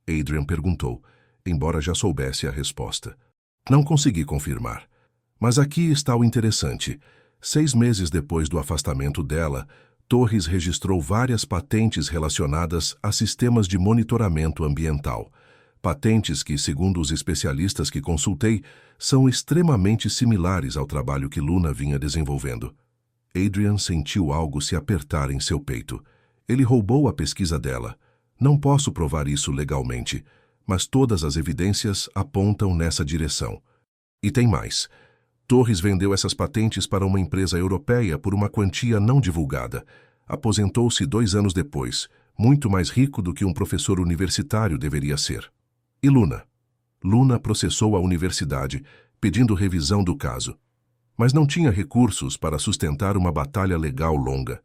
Adrian perguntou, embora já soubesse a resposta. Não consegui confirmar. Mas aqui está o interessante. 6 meses depois do afastamento dela, Torres registrou várias patentes relacionadas a sistemas de monitoramento ambiental. Patentes que, segundo os especialistas que consultei, são extremamente similares ao trabalho que Luna vinha desenvolvendo. Adrian sentiu algo se apertar em seu peito. Ele roubou a pesquisa dela. Não posso provar isso legalmente, mas todas as evidências apontam nessa direção. E tem mais. Torres vendeu essas patentes para uma empresa europeia por uma quantia não divulgada. Aposentou-se 2 anos depois, muito mais rico do que um professor universitário deveria ser. E Luna? Luna processou a universidade, pedindo revisão do caso. Mas não tinha recursos para sustentar uma batalha legal longa.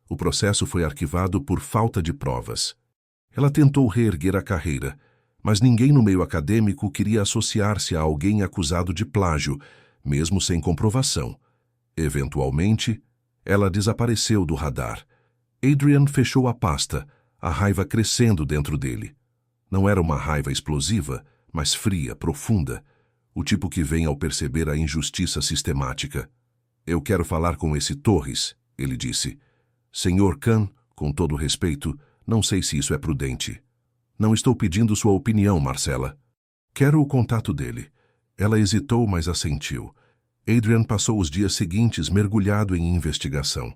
O processo foi arquivado por falta de provas. Ela tentou reerguer a carreira, mas ninguém no meio acadêmico queria associar-se a alguém acusado de plágio, mesmo sem comprovação. Eventualmente, ela desapareceu do radar. Adrian fechou a pasta, a raiva crescendo dentro dele. Não era uma raiva explosiva, mas fria, profunda, o tipo que vem ao perceber a injustiça sistemática. Eu quero falar com esse Torres, ele disse. Senhor Khan, com todo respeito, não sei se isso é prudente. Não estou pedindo sua opinião, Marcela. Quero o contato dele. Ela hesitou, mas assentiu. Adrian passou os dias seguintes mergulhado em investigação.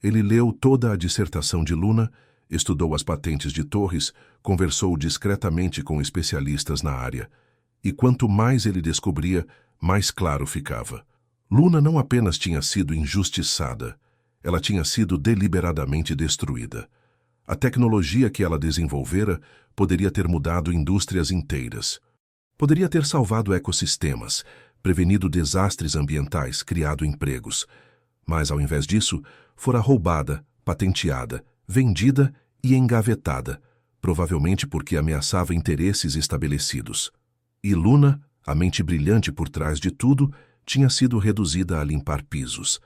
Ele leu toda a dissertação de Luna, estudou as patentes de Torres, conversou discretamente com especialistas na área. E quanto mais ele descobria, mais claro ficava. Luna não apenas tinha sido injustiçada, ela tinha sido deliberadamente destruída. A tecnologia que ela desenvolvera poderia ter mudado indústrias inteiras. Poderia ter salvado ecossistemas, prevenido desastres ambientais, criado empregos. Mas, ao invés disso, fora roubada, patenteada, vendida e engavetada, provavelmente porque ameaçava interesses estabelecidos. E Luna, a mente brilhante por trás de tudo, tinha sido reduzida a limpar pisos.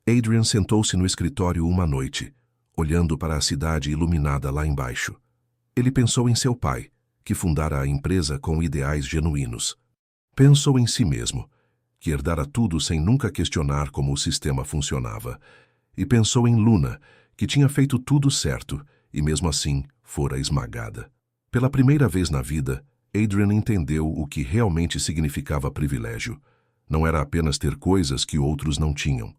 Adrian sentou-se no escritório uma noite, olhando para a cidade iluminada lá embaixo. Ele pensou em seu pai, que fundara a empresa com ideais genuínos. Pensou em si mesmo, que herdara tudo sem nunca questionar como o sistema funcionava. E pensou em Luna, que tinha feito tudo certo e mesmo assim fora esmagada. Pela primeira vez na vida, Adrian entendeu o que realmente significava privilégio. Não era apenas ter coisas que outros não tinham.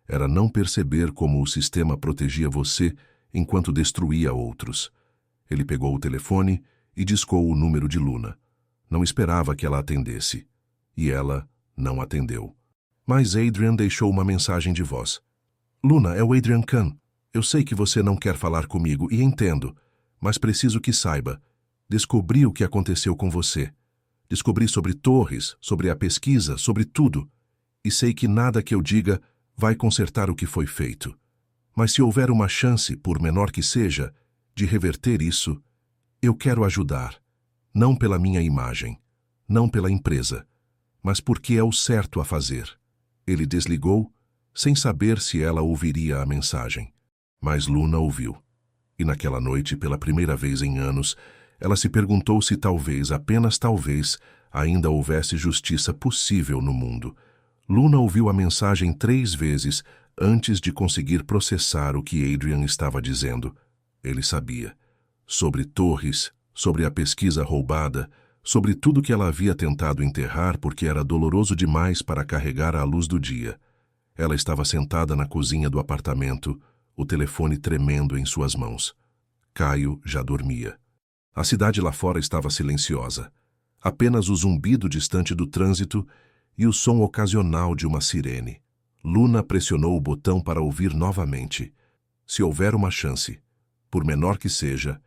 Era não perceber como o sistema protegia você enquanto destruía outros. Ele pegou o telefone e discou o número de Luna. Não esperava que ela atendesse. E ela não atendeu. Mas Adrian deixou uma mensagem de voz. Luna, é o Adrian Khan. Eu sei que você não quer falar comigo e entendo, mas preciso que saiba. Descobri o que aconteceu com você. Descobri sobre Torres, sobre a pesquisa, sobre tudo. E sei que nada que eu diga vai consertar o que foi feito. Mas se houver uma chance, por menor que seja, de reverter isso, eu quero ajudar. Não pela minha imagem, não pela empresa, mas porque é o certo a fazer. Ele desligou, sem saber se ela ouviria a mensagem. Mas Luna ouviu. E naquela noite, pela primeira vez em anos, ela se perguntou se talvez, apenas talvez, ainda houvesse justiça possível no mundo. Luna ouviu a mensagem 3 vezes antes de conseguir processar o que Adrian estava dizendo. Ele sabia. Sobre Torres, sobre a pesquisa roubada, sobre tudo que ela havia tentado enterrar porque era doloroso demais para carregar à luz do dia. Ela estava sentada na cozinha do apartamento, o telefone tremendo em suas mãos. Caio já dormia. A cidade lá fora estava silenciosa. Apenas o zumbido distante do trânsito e o som ocasional de uma sirene. Luna pressionou o botão para ouvir novamente. Se houver uma chance, por menor que seja,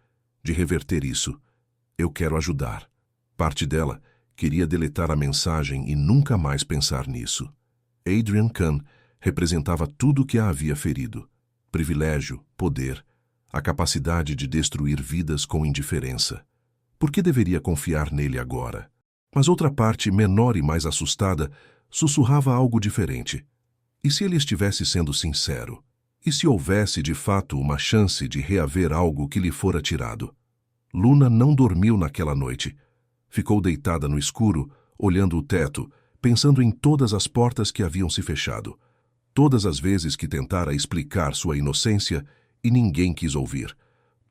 de reverter isso, eu quero ajudar. Parte dela queria deletar a mensagem e nunca mais pensar nisso. Adrian Khan representava tudo o que a havia ferido. Privilégio, poder, a capacidade de destruir vidas com indiferença. Por que deveria confiar nele agora? Mas outra parte, menor e mais assustada, sussurrava algo diferente. E se ele estivesse sendo sincero? E se houvesse de fato uma chance de reaver algo que lhe fora tirado? Luna não dormiu naquela noite. Ficou deitada no escuro, olhando o teto, pensando em todas as portas que haviam se fechado. Todas as vezes que tentara explicar sua inocência e ninguém quis ouvir.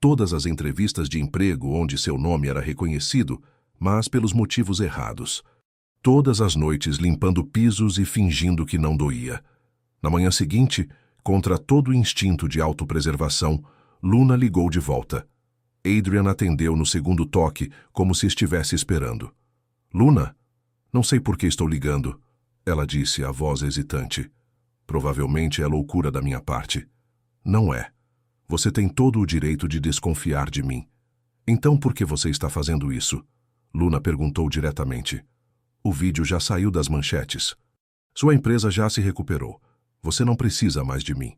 Todas as entrevistas de emprego onde seu nome era reconhecido, mas pelos motivos errados. Todas as noites limpando pisos e fingindo que não doía. Na manhã seguinte, contra todo o instinto de autopreservação, Luna ligou de volta. Adrian atendeu no segundo toque, como se estivesse esperando. Luna? Não sei por que estou ligando, ela disse, a voz hesitante. Provavelmente é loucura da minha parte. Não é. Você tem todo o direito de desconfiar de mim. Então por que você está fazendo isso? Luna perguntou diretamente. O vídeo já saiu das manchetes. Sua empresa já se recuperou. Você não precisa mais de mim.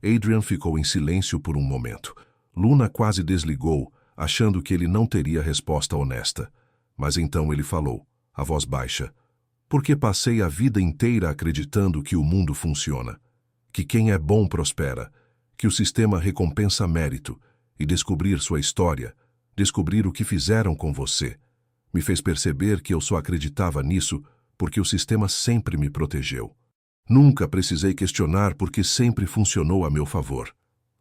Adrian ficou em silêncio por um momento. Luna quase desligou, achando que ele não teria resposta honesta. Mas então ele falou, a voz baixa. Porque passei a vida inteira acreditando que o mundo funciona. Que quem é bom prospera. Que o sistema recompensa mérito. E descobrir sua história, descobrir o que fizeram com você, me fez perceber que eu só acreditava nisso porque o sistema sempre me protegeu. Nunca precisei questionar porque sempre funcionou a meu favor.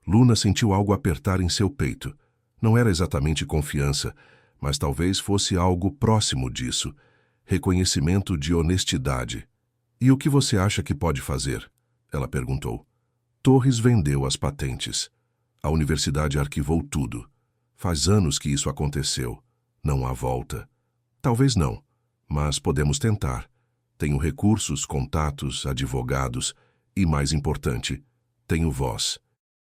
Luna sentiu algo apertar em seu peito. Não era exatamente confiança, mas talvez fosse algo próximo disso. Reconhecimento de honestidade. E o que você acha que pode fazer? Ela perguntou. Torres vendeu as patentes. A universidade arquivou tudo. Faz anos que isso aconteceu. Não há volta. Talvez não, mas podemos tentar. Tenho recursos, contatos, advogados e, mais importante, tenho voz.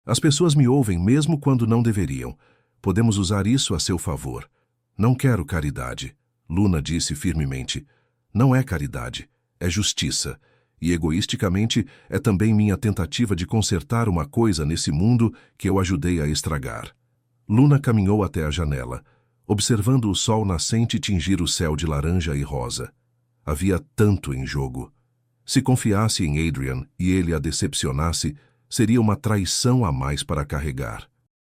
As pessoas me ouvem mesmo quando não deveriam. Podemos usar isso a seu favor. Não quero caridade, Luna disse firmemente. Não é caridade, é justiça. E egoisticamente é também minha tentativa de consertar uma coisa nesse mundo que eu ajudei a estragar. Luna caminhou até a janela, observando o sol nascente tingir o céu de laranja e rosa. Havia tanto em jogo. Se confiasse em Adrian e ele a decepcionasse, seria uma traição a mais para carregar.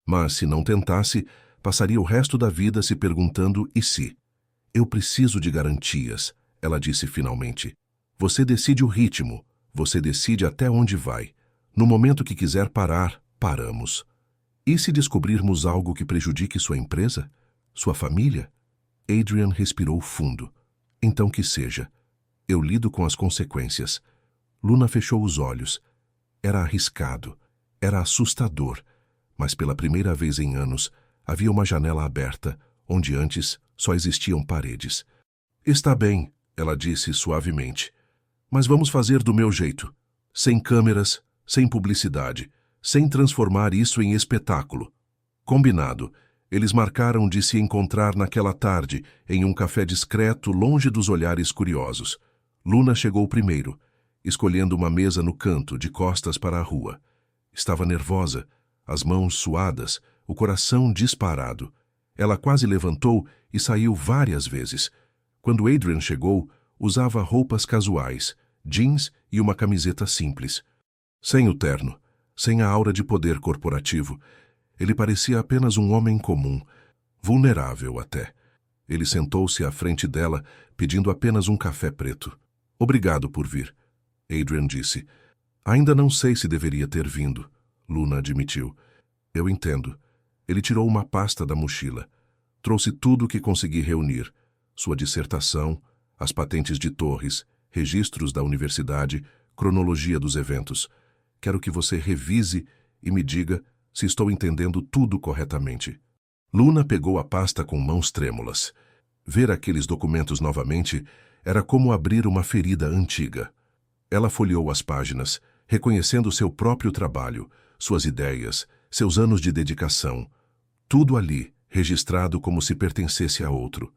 Mas, se não tentasse, passaria o resto da vida se perguntando e se. Eu preciso de garantias, ela disse finalmente. Você decide o ritmo, você decide até onde vai. No momento que quiser parar, paramos. E se descobrirmos algo que prejudique sua empresa? Sua família? Adrian respirou fundo. Então que seja. Eu lido com as consequências. Luna fechou os olhos. Era arriscado, era assustador, mas pela primeira vez em anos havia uma janela aberta, onde antes só existiam paredes. Está bem, ela disse suavemente, mas vamos fazer do meu jeito. Sem câmeras, sem publicidade, sem transformar isso em espetáculo. Combinado, eles marcaram de se encontrar naquela tarde, em um café discreto, longe dos olhares curiosos. Luna chegou primeiro, escolhendo uma mesa no canto, de costas para a rua. Estava nervosa, as mãos suadas, o coração disparado. Ela quase levantou e saiu várias vezes. Quando Adrian chegou, usava roupas casuais, jeans e uma camiseta simples. Sem o terno, sem a aura de poder corporativo, ele parecia apenas um homem comum, vulnerável até. Ele sentou-se à frente dela, pedindo apenas um café preto. Obrigado por vir, Adrian disse. Ainda não sei se deveria ter vindo, Luna admitiu. Eu entendo. Ele tirou uma pasta da mochila. Trouxe tudo o que consegui reunir. Sua dissertação, as patentes de Torres, registros da universidade, cronologia dos eventos. Quero que você revise e me diga se estou entendendo tudo corretamente. Luna pegou a pasta com mãos trêmulas. Ver aqueles documentos novamente era como abrir uma ferida antiga. Ela folheou as páginas, reconhecendo seu próprio trabalho, suas ideias, seus anos de dedicação. Tudo ali, registrado como se pertencesse a outro.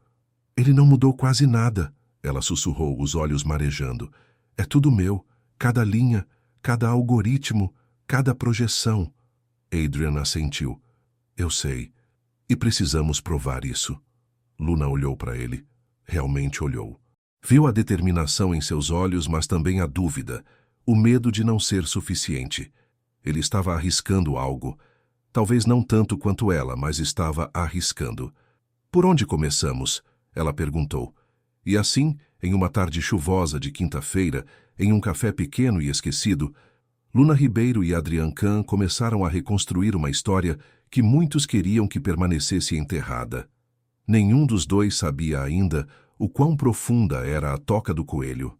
Ele não mudou quase nada, ela sussurrou, os olhos marejando. É tudo meu, cada linha, cada algoritmo, cada projeção. Adrian assentiu. Eu sei. E precisamos provar isso. Luna olhou para ele. Realmente olhou. Viu a determinação em seus olhos, mas também a dúvida, o medo de não ser suficiente. Ele estava arriscando algo. Talvez não tanto quanto ela, mas estava arriscando. Por onde começamos? Ela perguntou. E assim, em uma tarde chuvosa de quinta-feira, em um café pequeno e esquecido, Luna Ribeiro e Adrian Kahn começaram a reconstruir uma história que muitos queriam que permanecesse enterrada. Nenhum dos dois sabia ainda o quão profunda era a toca do coelho.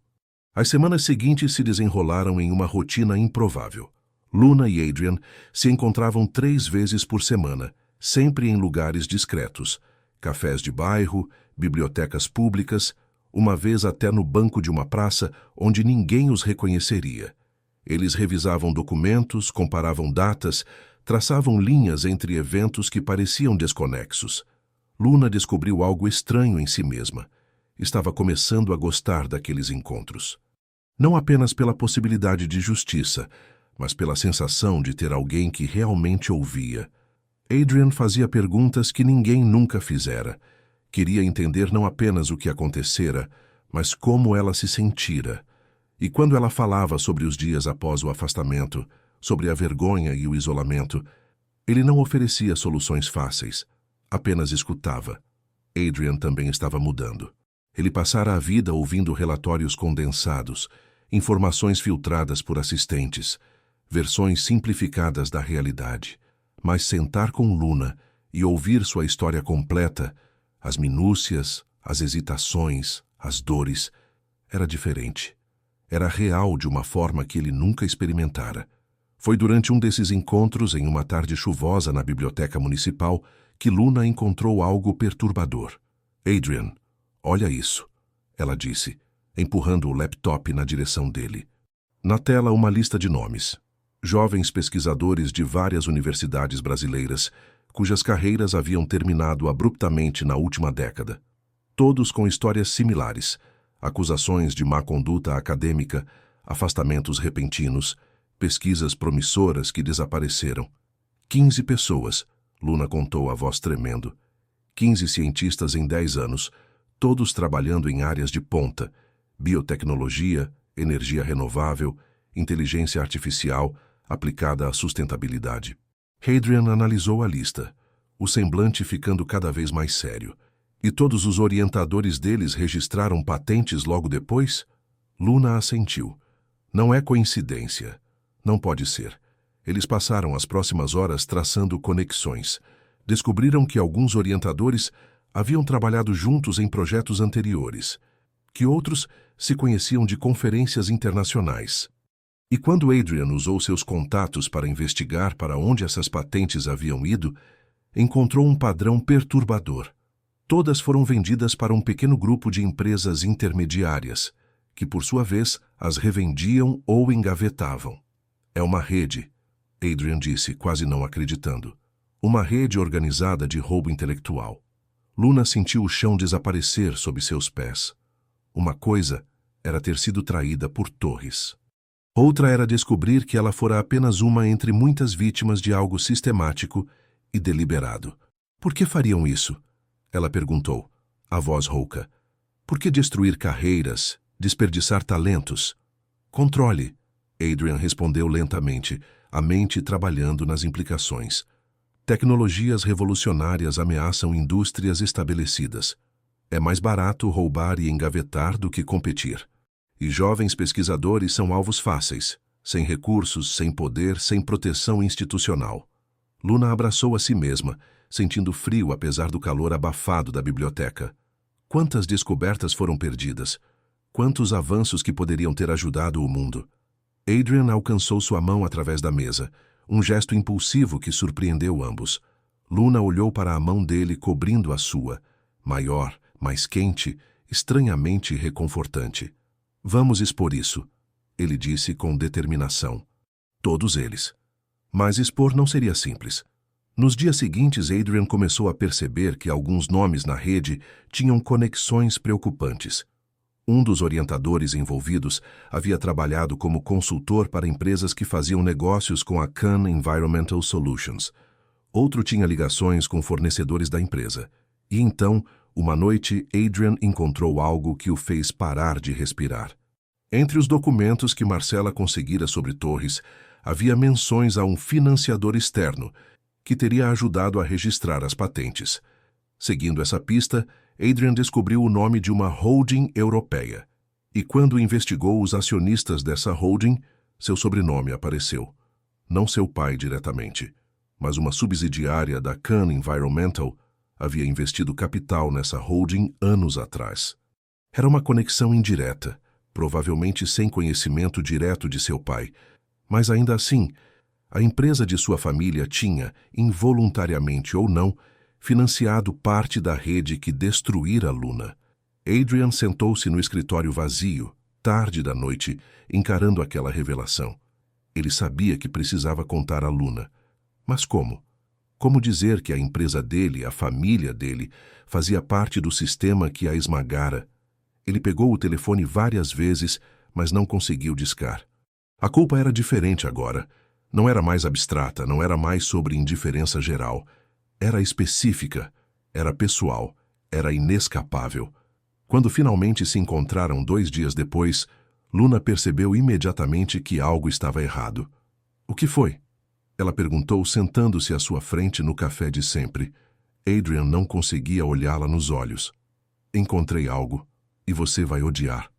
As semanas seguintes se desenrolaram em uma rotina improvável. Luna e Adrian se encontravam 3 vezes por semana, sempre em lugares discretos. Cafés de bairro, bibliotecas públicas, uma vez até no banco de uma praça onde ninguém os reconheceria. Eles revisavam documentos, comparavam datas, traçavam linhas entre eventos que pareciam desconexos. Luna descobriu algo estranho em si mesma. Estava começando a gostar daqueles encontros. Não apenas pela possibilidade de justiça, mas pela sensação de ter alguém que realmente ouvia. Adrian fazia perguntas que ninguém nunca fizera. Queria entender não apenas o que acontecera, mas como ela se sentira. E quando ela falava sobre os dias após o afastamento, sobre a vergonha e o isolamento, ele não oferecia soluções fáceis, apenas escutava. Adrian também estava mudando. Ele passara a vida ouvindo relatórios condensados, informações filtradas por assistentes, versões simplificadas da realidade. Mas sentar com Luna e ouvir sua história completa, as minúcias, as hesitações, as dores, era diferente. Era real de uma forma que ele nunca experimentara. Foi durante um desses encontros, em uma tarde chuvosa na biblioteca municipal, que Luna encontrou algo perturbador. Adrian, olha isso, ela disse, empurrando o laptop na direção dele. Na tela, uma lista de nomes. jovens pesquisadores de várias universidades brasileiras, cujas carreiras haviam terminado abruptamente na última década. Todos com histórias similares: acusações de má conduta acadêmica, afastamentos repentinos, pesquisas promissoras que desapareceram. 15 pessoas, Luna contou a voz tremendo. 15 cientistas em 10 anos, todos trabalhando em áreas de ponta: biotecnologia, energia renovável, inteligência artificial aplicada à sustentabilidade. Hadrian analisou a lista, o semblante ficando cada vez mais sério. E todos os orientadores deles registraram patentes logo depois? Luna assentiu. Não é coincidência. Não pode ser. Eles passaram as próximas horas traçando conexões. Descobriram que alguns orientadores haviam trabalhado juntos em projetos anteriores, que outros se conheciam de conferências internacionais. E quando Hadrian usou seus contatos para investigar para onde essas patentes haviam ido, encontrou um padrão perturbador. Todas foram vendidas para um pequeno grupo de empresas intermediárias, que por sua vez as revendiam ou engavetavam. É uma rede, Hadrian disse, quase não acreditando. Uma rede organizada de roubo intelectual. Luna sentiu o chão desaparecer sob seus pés. Uma coisa era ter sido traída por Torres. Outra era descobrir que ela fora apenas uma entre muitas vítimas de algo sistemático e deliberado. Por que fariam isso? Ela perguntou, a voz rouca. Por que destruir carreiras, desperdiçar talentos? Controle, Hadrian respondeu lentamente, a mente trabalhando nas implicações. Tecnologias revolucionárias ameaçam indústrias estabelecidas. É mais barato roubar e engavetar do que competir. E jovens pesquisadores são alvos fáceis, sem recursos, sem poder, sem proteção institucional. Luna abraçou a si mesma, sentindo frio apesar do calor abafado da biblioteca. Quantas descobertas foram perdidas? Quantos avanços que poderiam ter ajudado o mundo? Hadrian alcançou sua mão através da mesa, um gesto impulsivo que surpreendeu ambos. Luna olhou para a mão dele cobrindo a sua, maior, mais quente, estranhamente reconfortante. Vamos expor isso, ele disse com determinação. Todos eles. Mas expor não seria simples. Nos dias seguintes, Hadrian começou a perceber que alguns nomes na rede tinham conexões preocupantes. Um dos orientadores envolvidos havia trabalhado como consultor para empresas que faziam negócios com a Khan Environmental Solutions. Outro tinha ligações com fornecedores da empresa. E então, uma noite, Hadrian encontrou algo que o fez parar de respirar. Entre os documentos que Marcela conseguira sobre Torres, havia menções a um financiador externo, que teria ajudado a registrar as patentes. Seguindo essa pista, Hadrian descobriu o nome de uma holding europeia. E quando investigou os acionistas dessa holding, seu sobrenome apareceu. Não seu pai diretamente, mas uma subsidiária da Khan Environmental havia investido capital nessa holding anos atrás. Era uma conexão indireta, provavelmente sem conhecimento direto de seu pai, mas ainda assim, a empresa de sua família tinha, involuntariamente ou não, financiado parte da rede que destruíra Luna. Hadrian sentou-se no escritório vazio, tarde da noite, encarando aquela revelação. Ele sabia que precisava contar a Luna. Mas como? Como dizer que a empresa dele, a família dele, fazia parte do sistema que a esmagara? Ele pegou o telefone várias vezes, mas não conseguiu discar. A culpa era diferente agora. Não era mais abstrata, não era mais sobre indiferença geral. Era específica, era pessoal, era inescapável. Quando finalmente se encontraram 2 dias depois, Luna percebeu imediatamente que algo estava errado. O que foi? Ela perguntou, sentando-se à sua frente no café de sempre. Hadrian não conseguia olhá-la nos olhos. Encontrei algo, e você vai odiar.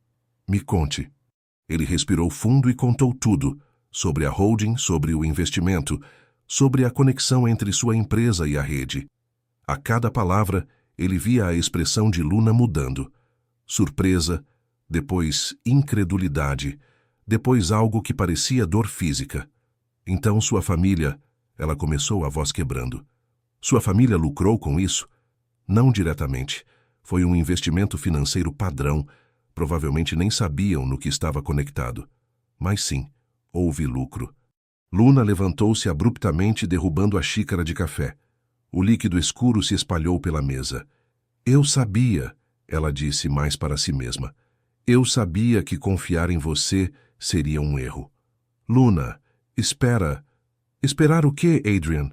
Me conte. Ele respirou fundo e contou tudo, sobre a holding, sobre o investimento, sobre a conexão entre sua empresa e a rede. A cada palavra, ele via a expressão de Luna mudando. Surpresa, depois incredulidade, depois algo que parecia dor física. Então sua família, ela começou a voz quebrando. Sua família lucrou com isso? Não diretamente. Foi um investimento financeiro padrão. Provavelmente nem sabiam no que estava conectado. Mas sim, houve lucro. Luna levantou-se abruptamente, derrubando a xícara de café. O líquido escuro se espalhou pela mesa. Eu sabia, ela disse mais para si mesma. Eu sabia que confiar em você seria um erro. Luna, espera. Esperar o quê, Adrian?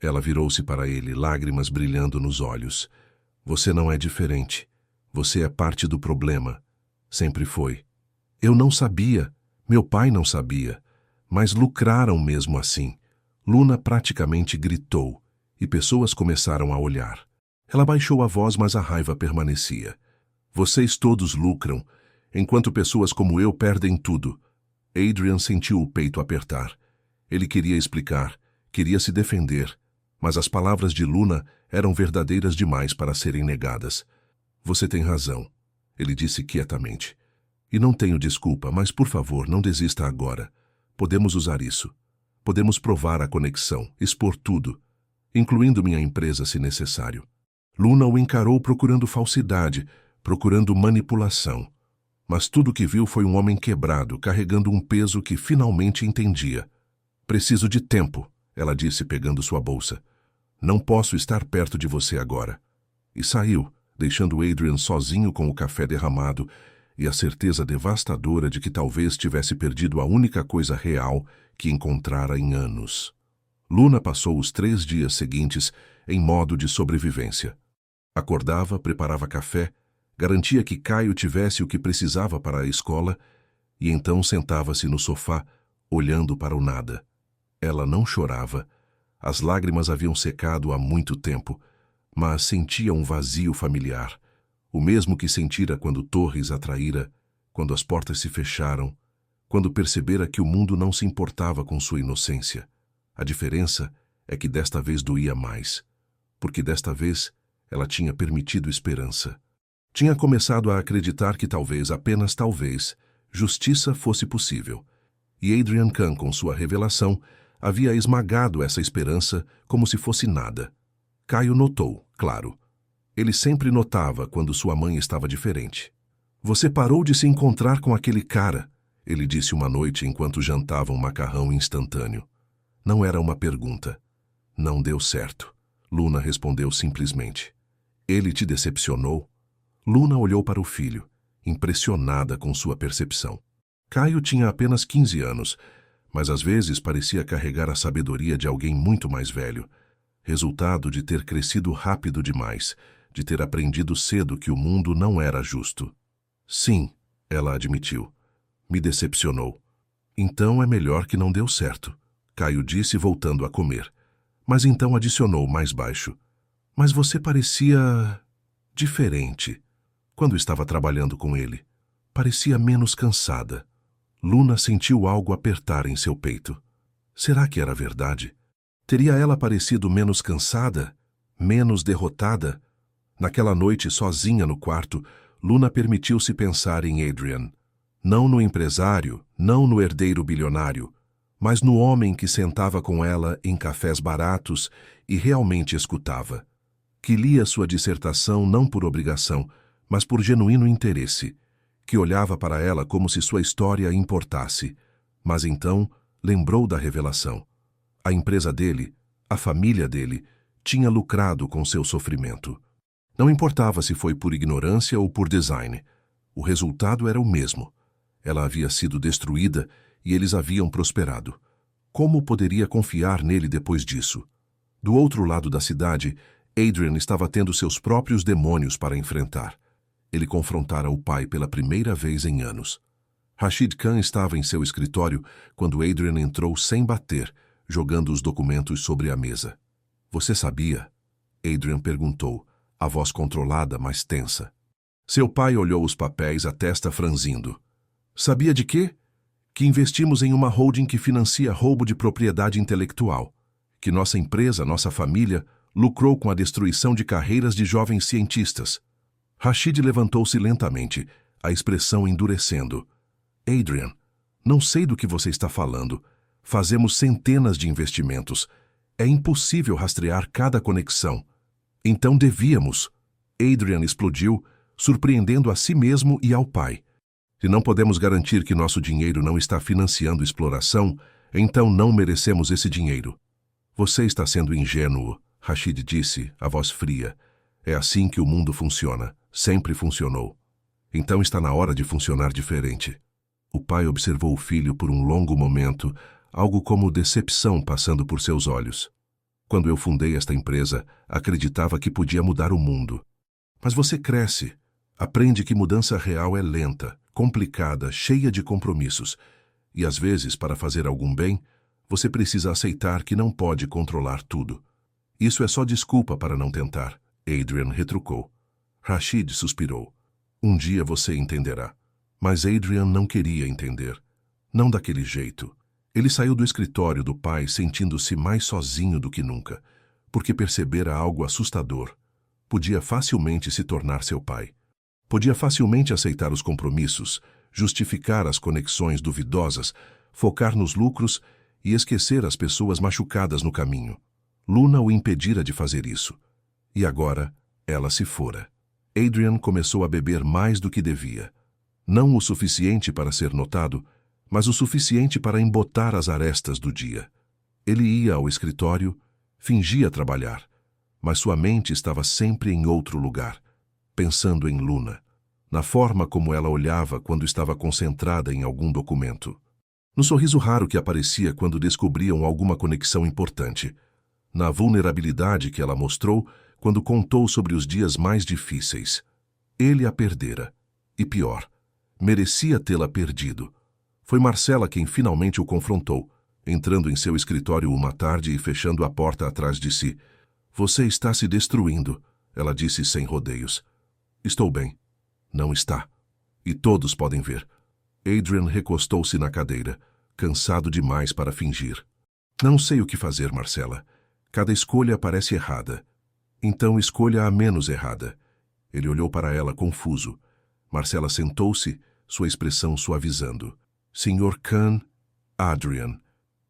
Ela virou-se para ele, lágrimas brilhando nos olhos. Você não é diferente. Você é parte do problema. Sempre foi. Eu não sabia. Meu pai não sabia. Mas lucraram mesmo assim. Luna praticamente gritou, e pessoas começaram a olhar. Ela baixou a voz, mas a raiva permanecia. Vocês todos lucram, enquanto pessoas como eu perdem tudo. Adrian sentiu o peito apertar. Ele queria explicar, queria se defender, mas as palavras de Luna eram verdadeiras demais para serem negadas. Você tem razão, ele disse quietamente. E não tenho desculpa, mas por favor, não desista agora. Podemos usar isso. Podemos provar a conexão, expor tudo, incluindo minha empresa se necessário. Luna o encarou procurando falsidade, procurando manipulação. Mas tudo que viu foi um homem quebrado, carregando um peso que finalmente entendia. Preciso de tempo, ela disse pegando sua bolsa. Não posso estar perto de você agora. E saiu, deixando Adrian sozinho com o café derramado e a certeza devastadora de que talvez tivesse perdido a única coisa real que encontrara em anos. Luna passou os 3 dias seguintes em modo de sobrevivência. Acordava, preparava café, garantia que Caio tivesse o que precisava para a escola e então sentava-se no sofá, olhando para o nada. Ela não chorava. As lágrimas haviam secado há muito tempo, mas sentia um vazio familiar, o mesmo que sentira quando Torres a traíra, quando as portas se fecharam, quando percebera que o mundo não se importava com sua inocência. A diferença é que desta vez doía mais, porque desta vez ela tinha permitido esperança. Tinha começado a acreditar que talvez, apenas talvez, justiça fosse possível. E Adrian Kahn, com sua revelação, havia esmagado essa esperança como se fosse nada. Caio notou, claro. Ele sempre notava quando sua mãe estava diferente. Você parou de se encontrar com aquele cara, ele disse uma noite enquanto jantavam um macarrão instantâneo. Não era uma pergunta. Não deu certo. Luna respondeu simplesmente. Ele te decepcionou? Luna olhou para o filho, impressionada com sua percepção. Caio tinha apenas 15 anos, mas às vezes parecia carregar a sabedoria de alguém muito mais velho, resultado de ter crescido rápido demais, de ter aprendido cedo que o mundo não era justo. Sim, ela admitiu. Me decepcionou. Então é melhor que não deu certo, Caio disse voltando a comer. Mas então adicionou mais baixo. Mas você parecia diferente. Quando estava trabalhando com ele, parecia menos cansada. Luna sentiu algo apertar em seu peito. Será que era verdade? Teria ela parecido menos cansada? Menos derrotada? Naquela noite, sozinha no quarto, Luna permitiu-se pensar em Adrian. Não no empresário, não no herdeiro bilionário, mas no homem que sentava com ela em cafés baratos e realmente escutava. Que lia sua dissertação não por obrigação, mas por genuíno interesse. Que olhava para ela como se sua história importasse. Mas então lembrou da revelação. A empresa dele, a família dele, tinha lucrado com seu sofrimento. Não importava se foi por ignorância ou por design. O resultado era o mesmo. Ela havia sido destruída e eles haviam prosperado. Como poderia confiar nele depois disso? Do outro lado da cidade, Adrian estava tendo seus próprios demônios para enfrentar. Ele confrontara o pai pela primeira vez em anos. Rashid Khan estava em seu escritório quando Adrian entrou sem bater, jogando os documentos sobre a mesa. Você sabia? Adrian perguntou, a voz controlada, mas tensa. Seu pai olhou os papéis, a testa franzindo. Sabia de quê? Que investimos em uma holding que financia roubo de propriedade intelectual. Que nossa empresa, nossa família, lucrou com a destruição de carreiras de jovens cientistas. Rashid levantou-se lentamente, a expressão endurecendo. Adrian, não sei do que você está falando. Fazemos centenas de investimentos. É impossível rastrear cada conexão. Então devíamos. Adrian explodiu, surpreendendo a si mesmo e ao pai. Se não podemos garantir que nosso dinheiro não está financiando exploração, Então não merecemos esse dinheiro. Você está sendo ingênuo, Rashid disse, a voz fria. É assim que o mundo funciona. Sempre funcionou. Então está na hora de funcionar diferente. O pai observou o filho por um longo momento, algo como decepção passando por seus olhos. Quando eu fundei esta empresa, acreditava que podia mudar o mundo. Mas você cresce. Aprende que mudança real é lenta, complicada, cheia de compromissos. E às vezes, para fazer algum bem, você precisa aceitar que não pode controlar tudo. Isso é só desculpa para não tentar, Adrian retrucou. Rashid suspirou. Um dia você entenderá. Mas Adrian não queria entender. Não daquele jeito. Ele saiu do escritório do pai sentindo-se mais sozinho do que nunca, porque percebera algo assustador. Podia facilmente se tornar seu pai. Podia facilmente aceitar os compromissos, justificar as conexões duvidosas, focar nos lucros e esquecer as pessoas machucadas no caminho. Luna o impedira de fazer isso. E agora, ela se fora. Adrian começou a beber mais do que devia. Não o suficiente para ser notado, mas o suficiente para embotar as arestas do dia. Ele ia ao escritório, fingia trabalhar, mas sua mente estava sempre em outro lugar, pensando em Luna, na forma como ela olhava quando estava concentrada em algum documento, no sorriso raro que aparecia quando descobriam alguma conexão importante, na vulnerabilidade que ela mostrou quando contou sobre os dias mais difíceis. Ele a perdera. E pior, merecia tê-la perdido. Foi Marcela quem finalmente o confrontou, entrando em seu escritório uma tarde e fechando a porta atrás de si. Você está se destruindo, ela disse sem rodeios. Estou bem. Não está. E todos podem ver. Adrian recostou-se na cadeira, cansado demais para fingir. Não sei o que fazer, Marcela. Cada escolha parece errada. Então escolha a menos errada. Ele olhou para ela confuso. Marcela sentou-se, sua expressão suavizando. Sr. Khan, Adrian,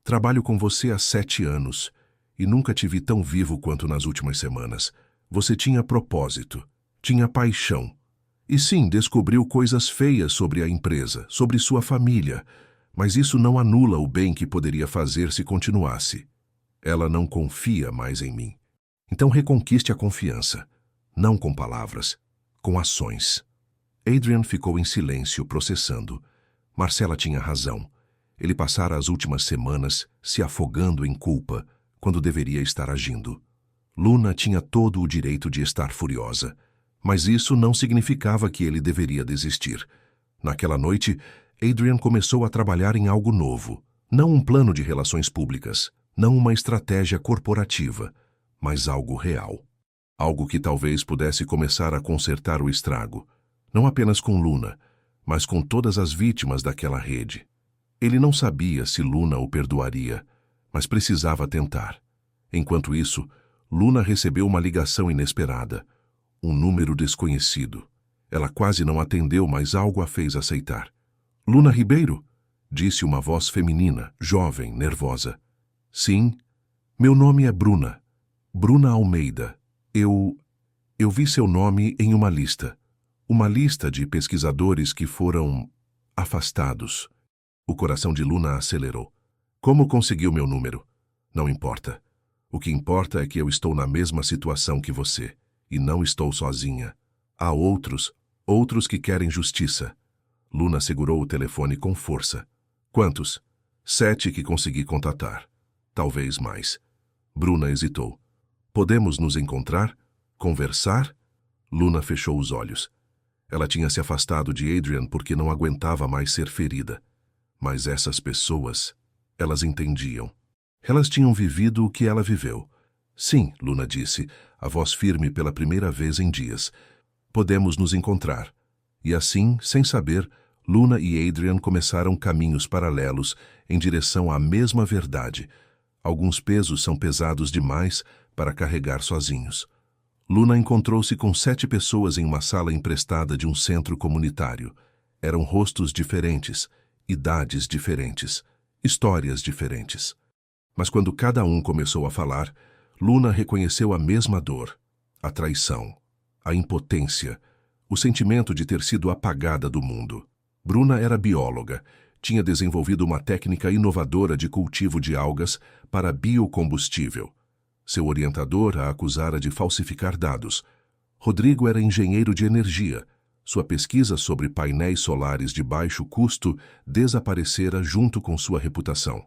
trabalho com você há 7 anos e nunca te vi tão vivo quanto nas últimas semanas. Você tinha propósito, tinha paixão. E sim, descobriu coisas feias sobre a empresa, sobre sua família, mas isso não anula o bem que poderia fazer se continuasse. Ela não confia mais em mim. Então reconquiste a confiança, não com palavras, com ações. Adrian ficou em silêncio, processando. Marcela tinha razão. Ele passara as últimas semanas se afogando em culpa, quando deveria estar agindo. Luna tinha todo o direito de estar furiosa, mas isso não significava que ele deveria desistir. Naquela noite, Adrian começou a trabalhar em algo novo. Não um plano de relações públicas, não uma estratégia corporativa, mas algo real. Algo que talvez pudesse começar a consertar o estrago, não apenas com Luna, mas com todas as vítimas daquela rede. Ele não sabia se Luna o perdoaria, mas precisava tentar. Enquanto isso, Luna recebeu uma ligação inesperada, um número desconhecido. Ela quase não atendeu, mas algo a fez aceitar. Luna Ribeiro? Disse uma voz feminina, jovem, nervosa. Sim, meu nome é Bruna. Bruna Almeida. Eu vi seu nome em uma lista. Uma lista de pesquisadores que foram afastados. O coração de Luna acelerou. Como conseguiu meu número? Não importa. O que importa é que eu estou na mesma situação que você. E não estou sozinha. Há outros que querem justiça. Luna segurou o telefone com força. Quantos? 7 que consegui contatar. Talvez mais. Bruna hesitou. Podemos nos encontrar? Conversar? Luna fechou os olhos. Ela tinha se afastado de Adrian porque não aguentava mais ser ferida. Mas essas pessoas, elas entendiam. Elas tinham vivido o que ela viveu. Sim, Luna disse, a voz firme pela primeira vez em dias. Podemos nos encontrar. E assim, sem saber, Luna e Adrian começaram caminhos paralelos em direção à mesma verdade. Alguns pesos são pesados demais para carregar sozinhos. Luna encontrou-se com 7 pessoas em uma sala emprestada de um centro comunitário. Eram rostos diferentes, idades diferentes, histórias diferentes. Mas quando cada um começou a falar, Luna reconheceu a mesma dor, a traição, a impotência, o sentimento de ter sido apagada do mundo. Bruna era bióloga, tinha desenvolvido uma técnica inovadora de cultivo de algas para biocombustível. Seu orientador a acusara de falsificar dados. Rodrigo era engenheiro de energia. Sua pesquisa sobre painéis solares de baixo custo desaparecera junto com sua reputação.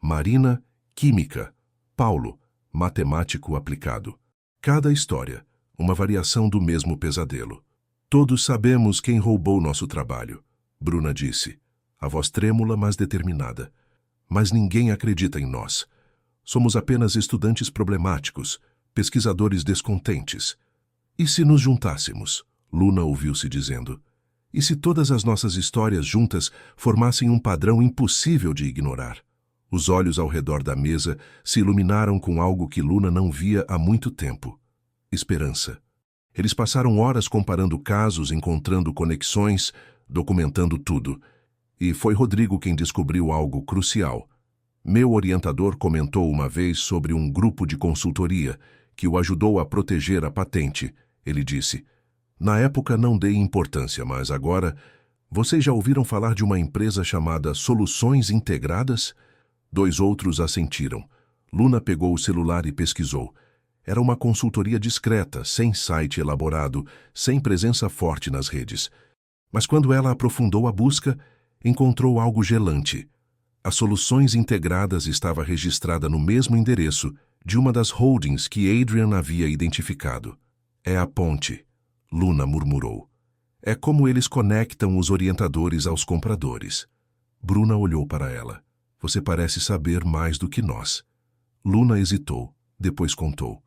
Marina, química. Paulo, matemático aplicado. Cada história, uma variação do mesmo pesadelo. Todos sabemos quem roubou nosso trabalho, Bruna disse, a voz trêmula, mas determinada. Mas ninguém acredita em nós. Somos apenas estudantes problemáticos, pesquisadores descontentes. E se nos juntássemos? Luna ouviu-se dizendo. E se todas as nossas histórias juntas formassem um padrão impossível de ignorar? Os olhos ao redor da mesa se iluminaram com algo que Luna não via há muito tempo. Esperança. Eles passaram horas comparando casos, encontrando conexões, documentando tudo. E foi Rodrigo quem descobriu algo crucial. Meu orientador comentou uma vez sobre um grupo de consultoria que o ajudou a proteger a patente. Ele disse, na época não dei importância, mas agora... Vocês já ouviram falar de uma empresa chamada Soluções Integradas? 2 outros assentiram. Luna pegou o celular e pesquisou. Era uma consultoria discreta, sem site elaborado, sem presença forte nas redes. Mas quando ela aprofundou a busca, encontrou algo gelante. A Soluções Integradas estava registrada no mesmo endereço de uma das holdings que Adrian havia identificado. É a ponte, Luna murmurou. É como eles conectam os orientadores aos compradores. Bruna olhou para ela. Você parece saber mais do que nós. Luna hesitou, depois contou.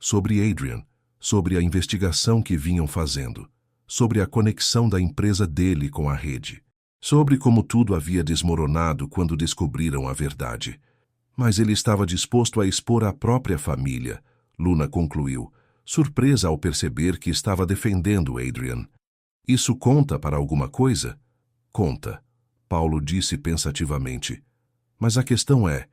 Sobre Adrian, sobre a investigação que vinham fazendo, sobre a conexão da empresa dele com a rede, sobre como tudo havia desmoronado quando descobriram a verdade. Mas ele estava disposto a expor a própria família, Luna concluiu, surpresa ao perceber que estava defendendo Adrian. Isso conta para alguma coisa? Conta, Paulo disse pensativamente. Mas a questão é,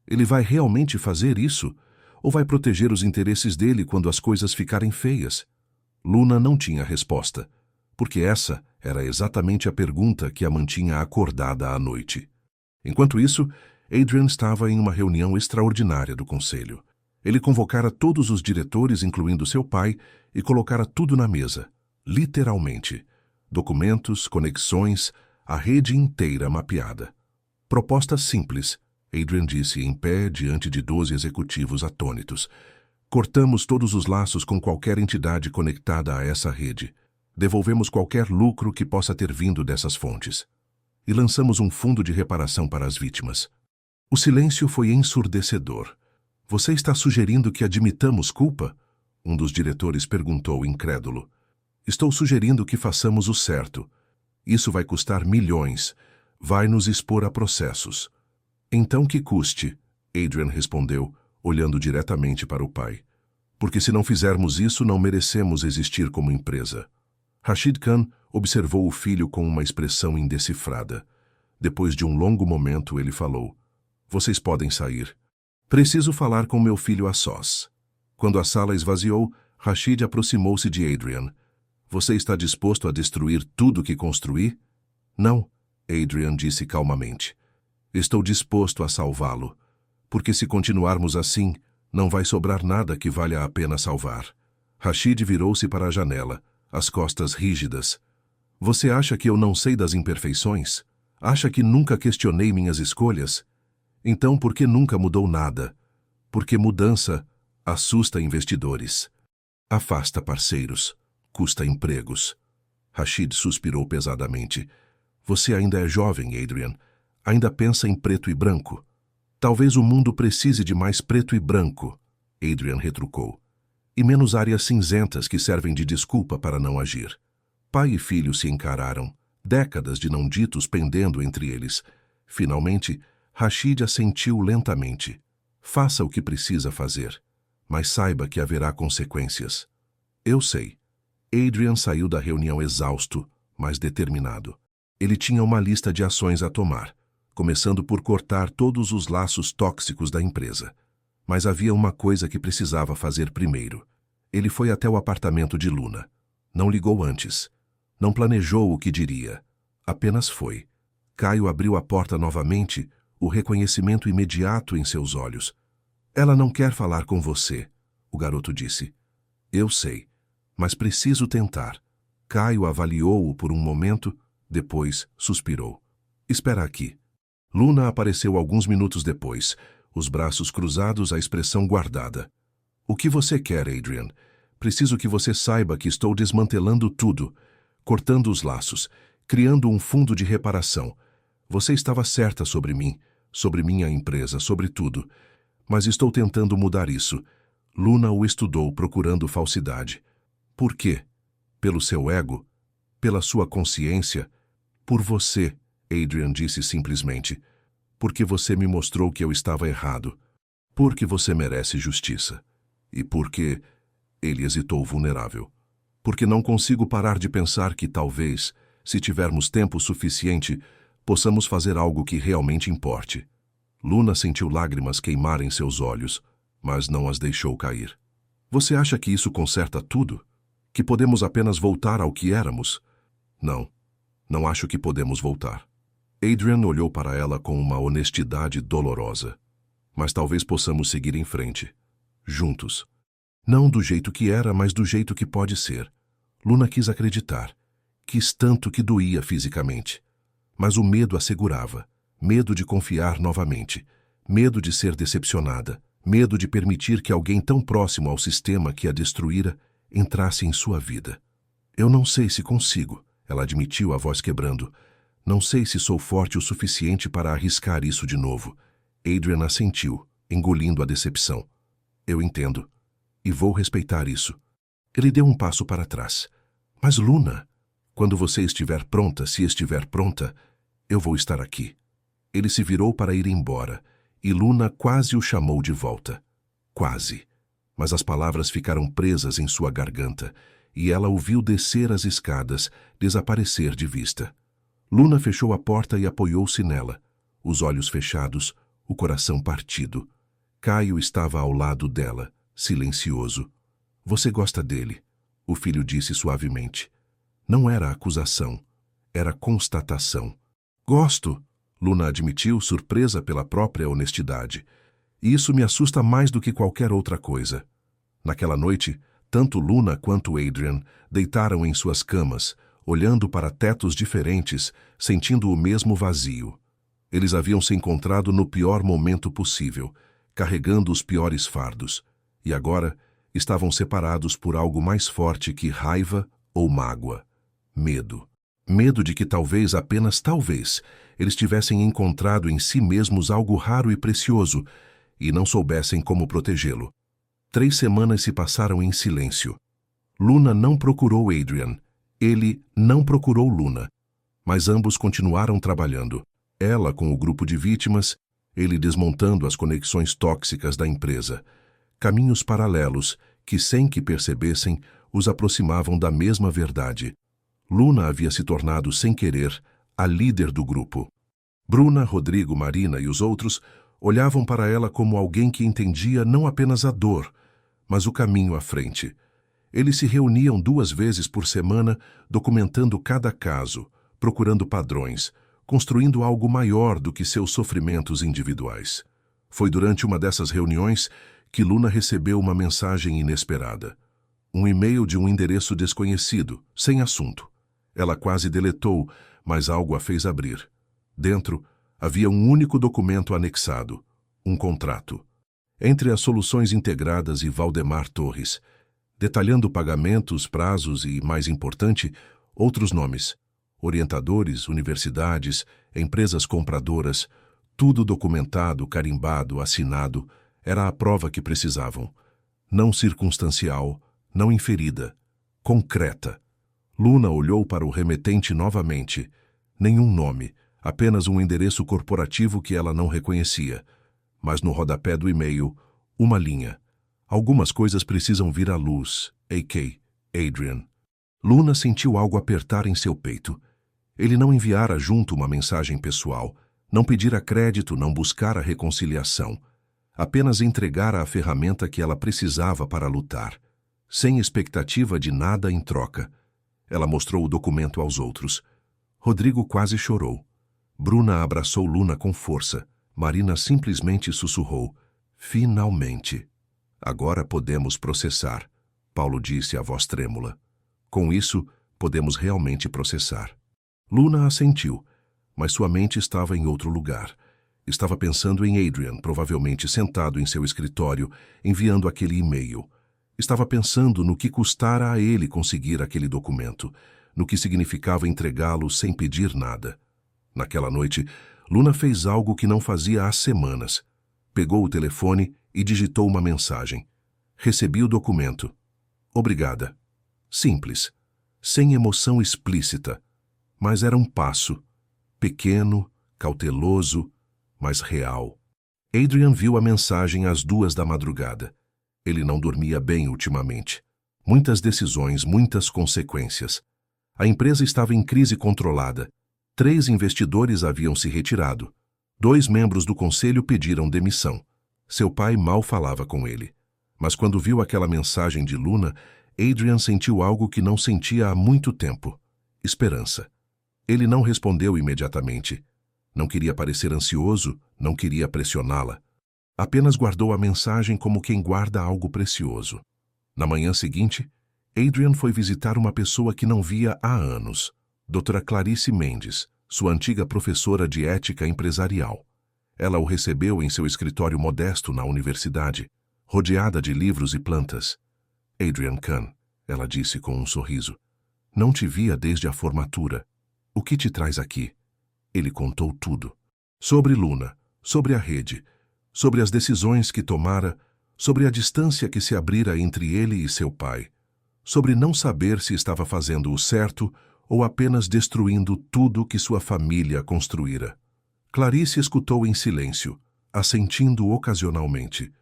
ele vai realmente fazer isso? Ou vai proteger os interesses dele quando as coisas ficarem feias? Luna não tinha resposta, porque essa era exatamente a pergunta que a mantinha acordada à noite. Enquanto isso, Adrian estava em uma reunião extraordinária do conselho. Ele convocara todos os diretores, incluindo seu pai, e colocara tudo na mesa, literalmente. Documentos, conexões, a rede inteira mapeada. Proposta simples, Adrian disse em pé diante de 12 executivos atônitos. Cortamos todos os laços com qualquer entidade conectada a essa rede. Devolvemos qualquer lucro que possa ter vindo dessas fontes. E lançamos um fundo de reparação para as vítimas. O silêncio foi ensurdecedor. Você está sugerindo que admitamos culpa? Um dos diretores perguntou incrédulo. Estou sugerindo que façamos o certo. Isso vai custar milhões. Vai nos expor a processos. Então que custe, Adrian respondeu, olhando diretamente para o pai. Porque se não fizermos isso, não merecemos existir como empresa. Rashid Khan observou o filho com uma expressão indecifrada. Depois de um longo momento, ele falou, vocês podem sair. Preciso falar com meu filho a sós. Quando a sala esvaziou, Rashid aproximou-se de Adrian. Você está disposto a destruir tudo que construí? Não, Adrian disse calmamente. Estou disposto a salvá-lo, porque se continuarmos assim, não vai sobrar nada que valha a pena salvar. Rashid virou-se para a janela, as costas rígidas. Você acha que eu não sei das imperfeições? Acha que nunca questionei minhas escolhas? Então por que nunca mudou nada? Porque mudança assusta investidores. Afasta parceiros, custa empregos. Rashid suspirou pesadamente. Você ainda é jovem, Adrian. Ainda pensa em preto e branco. Talvez o mundo precise de mais preto e branco, Adrian retrucou. E menos áreas cinzentas que servem de desculpa para não agir. Pai e filho se encararam, décadas de não ditos pendendo entre eles. Finalmente, Rashid assentiu lentamente. Faça o que precisa fazer, mas saiba que haverá consequências. Eu sei. Adrian saiu da reunião exausto, mas determinado. Ele tinha uma lista de ações a tomar, começando por cortar todos os laços tóxicos da empresa. Mas havia uma coisa que precisava fazer primeiro. Ele foi até o apartamento de Luna. Não ligou antes. Não planejou o que diria. Apenas foi. Caio abriu a porta novamente, o reconhecimento imediato em seus olhos. Ela não quer falar com você, o garoto disse. Eu sei, mas preciso tentar. Caio avaliou-o por um momento, depois suspirou. Espera aqui. Luna apareceu alguns minutos depois, os braços cruzados, a expressão guardada. O que você quer, Adrian? Preciso que você saiba que estou desmantelando tudo, cortando os laços, criando um fundo de reparação. Você estava certa sobre mim, sobre minha empresa, sobre tudo. Mas estou tentando mudar isso. Luna o estudou, procurando falsidade. Por quê? Pelo seu ego? Pela sua consciência? Por você, Adrian disse simplesmente. Porque você me mostrou que eu estava errado. Porque você merece justiça. E porque... Ele hesitou, vulnerável. Porque não consigo parar de pensar que talvez, se tivermos tempo suficiente, possamos fazer algo que realmente importe. Luna sentiu lágrimas queimarem seus olhos, mas não as deixou cair. Você acha que isso conserta tudo? Que podemos apenas voltar ao que éramos? Não, não acho que podemos voltar. Adrian olhou para ela com uma honestidade dolorosa. Mas talvez possamos seguir em frente. Juntos. Não do jeito que era, mas do jeito que pode ser. Luna quis acreditar. Quis tanto que doía fisicamente. Mas o medo a segurava. Medo de confiar novamente. Medo de ser decepcionada. Medo de permitir que alguém tão próximo ao sistema que a destruíra entrasse em sua vida. Eu não sei se consigo, ela admitiu, a voz quebrando. Não sei se sou forte o suficiente para arriscar isso de novo. Adrian assentiu, engolindo a decepção. Eu entendo. E vou respeitar isso. Ele deu um passo para trás. Mas Luna, quando você estiver pronta, se estiver pronta, eu vou estar aqui. Ele se virou para ir embora, e Luna quase o chamou de volta. Quase. Mas as palavras ficaram presas em sua garganta, e ela o viu descer as escadas, desaparecer de vista. Luna fechou a porta e apoiou-se nela, os olhos fechados, o coração partido. Caio estava ao lado dela, silencioso. Você gosta dele, o filho disse suavemente. Não era acusação, era constatação. Gosto, Luna admitiu, surpresa pela própria honestidade. E isso me assusta mais do que qualquer outra coisa. Naquela noite, tanto Luna quanto Adrian deitaram em suas camas, olhando para tetos diferentes, sentindo o mesmo vazio. Eles haviam se encontrado no pior momento possível, carregando os piores fardos. E agora estavam separados por algo mais forte que raiva ou mágoa. Medo. Medo de que talvez, apenas talvez, eles tivessem encontrado em si mesmos algo raro e precioso e não soubessem como protegê-lo. 3 semanas se passaram em silêncio. Luna não procurou Adrian. Ele não procurou Luna. Mas ambos continuaram trabalhando. Ela com o grupo de vítimas, ele desmontando as conexões tóxicas da empresa. Caminhos paralelos que, sem que percebessem, os aproximavam da mesma verdade. Luna havia se tornado, sem querer, a líder do grupo. Bruna, Rodrigo, Marina e os outros olhavam para ela como alguém que entendia não apenas a dor, mas o caminho à frente. Eles se reuniam 2 vezes por semana, documentando cada caso, procurando padrões, construindo algo maior do que seus sofrimentos individuais. Foi durante uma dessas reuniões que Luna recebeu uma mensagem inesperada. Um e-mail de um endereço desconhecido, sem assunto. Ela quase deletou, mas algo a fez abrir. Dentro, havia um único documento anexado, um contrato. Entre as soluções integradas e Valdemar Torres, detalhando pagamentos, prazos e, mais importante, outros nomes. Orientadores, universidades, empresas compradoras, tudo documentado, carimbado, assinado, era a prova que precisavam. Não circunstancial, não inferida, concreta. Luna olhou para o remetente novamente. Nenhum nome, apenas um endereço corporativo que ela não reconhecia. Mas no rodapé do e-mail, uma linha. Algumas coisas precisam vir à luz, A.K. Adrian. Luna sentiu algo apertar em seu peito. Ele não enviara junto uma mensagem pessoal, não pedira crédito, não buscara reconciliação. Apenas entregara a ferramenta que ela precisava para lutar, sem expectativa de nada em troca. Ela mostrou o documento aos outros. Rodrigo quase chorou. Bruna abraçou Luna com força. Marina simplesmente sussurrou: "Finalmente." "Agora podemos processar", Paulo disse a voz trêmula. "Com isso, podemos realmente processar." Luna assentiu, mas sua mente estava em outro lugar. Estava pensando em Adrian, provavelmente sentado em seu escritório, enviando aquele e-mail. Estava pensando no que custara a ele conseguir aquele documento, no que significava entregá-lo sem pedir nada. Naquela noite, Luna fez algo que não fazia há semanas. Pegou o telefone e digitou uma mensagem. "Recebi o documento. Obrigada." Simples, sem emoção explícita, mas era um passo, pequeno, cauteloso, mas real. Adrian viu a mensagem às 2 da madrugada. Ele não dormia bem ultimamente. Muitas decisões, muitas consequências. A empresa estava em crise controlada. 3 investidores haviam se retirado. 2 membros do conselho pediram demissão. Seu pai mal falava com ele. Mas quando viu aquela mensagem de Luna, Adrian sentiu algo que não sentia há muito tempo: esperança. Ele não respondeu imediatamente. Não queria parecer ansioso, não queria pressioná-la. Apenas guardou a mensagem como quem guarda algo precioso. Na manhã seguinte, Adrian foi visitar uma pessoa que não via há anos, Dra. Clarice Mendes, sua antiga professora de ética empresarial. Ela o recebeu em seu escritório modesto na universidade, rodeada de livros e plantas. "Adrian Kahn", ela disse com um sorriso. "Não te via desde a formatura. O que te traz aqui?" Ele contou tudo. Sobre Luna, sobre a rede, sobre as decisões que tomara, sobre a distância que se abrira entre ele e seu pai, sobre não saber se estava fazendo o certo ou apenas destruindo tudo que sua família construíra. Clarice escutou em silêncio, assentindo ocasionalmente.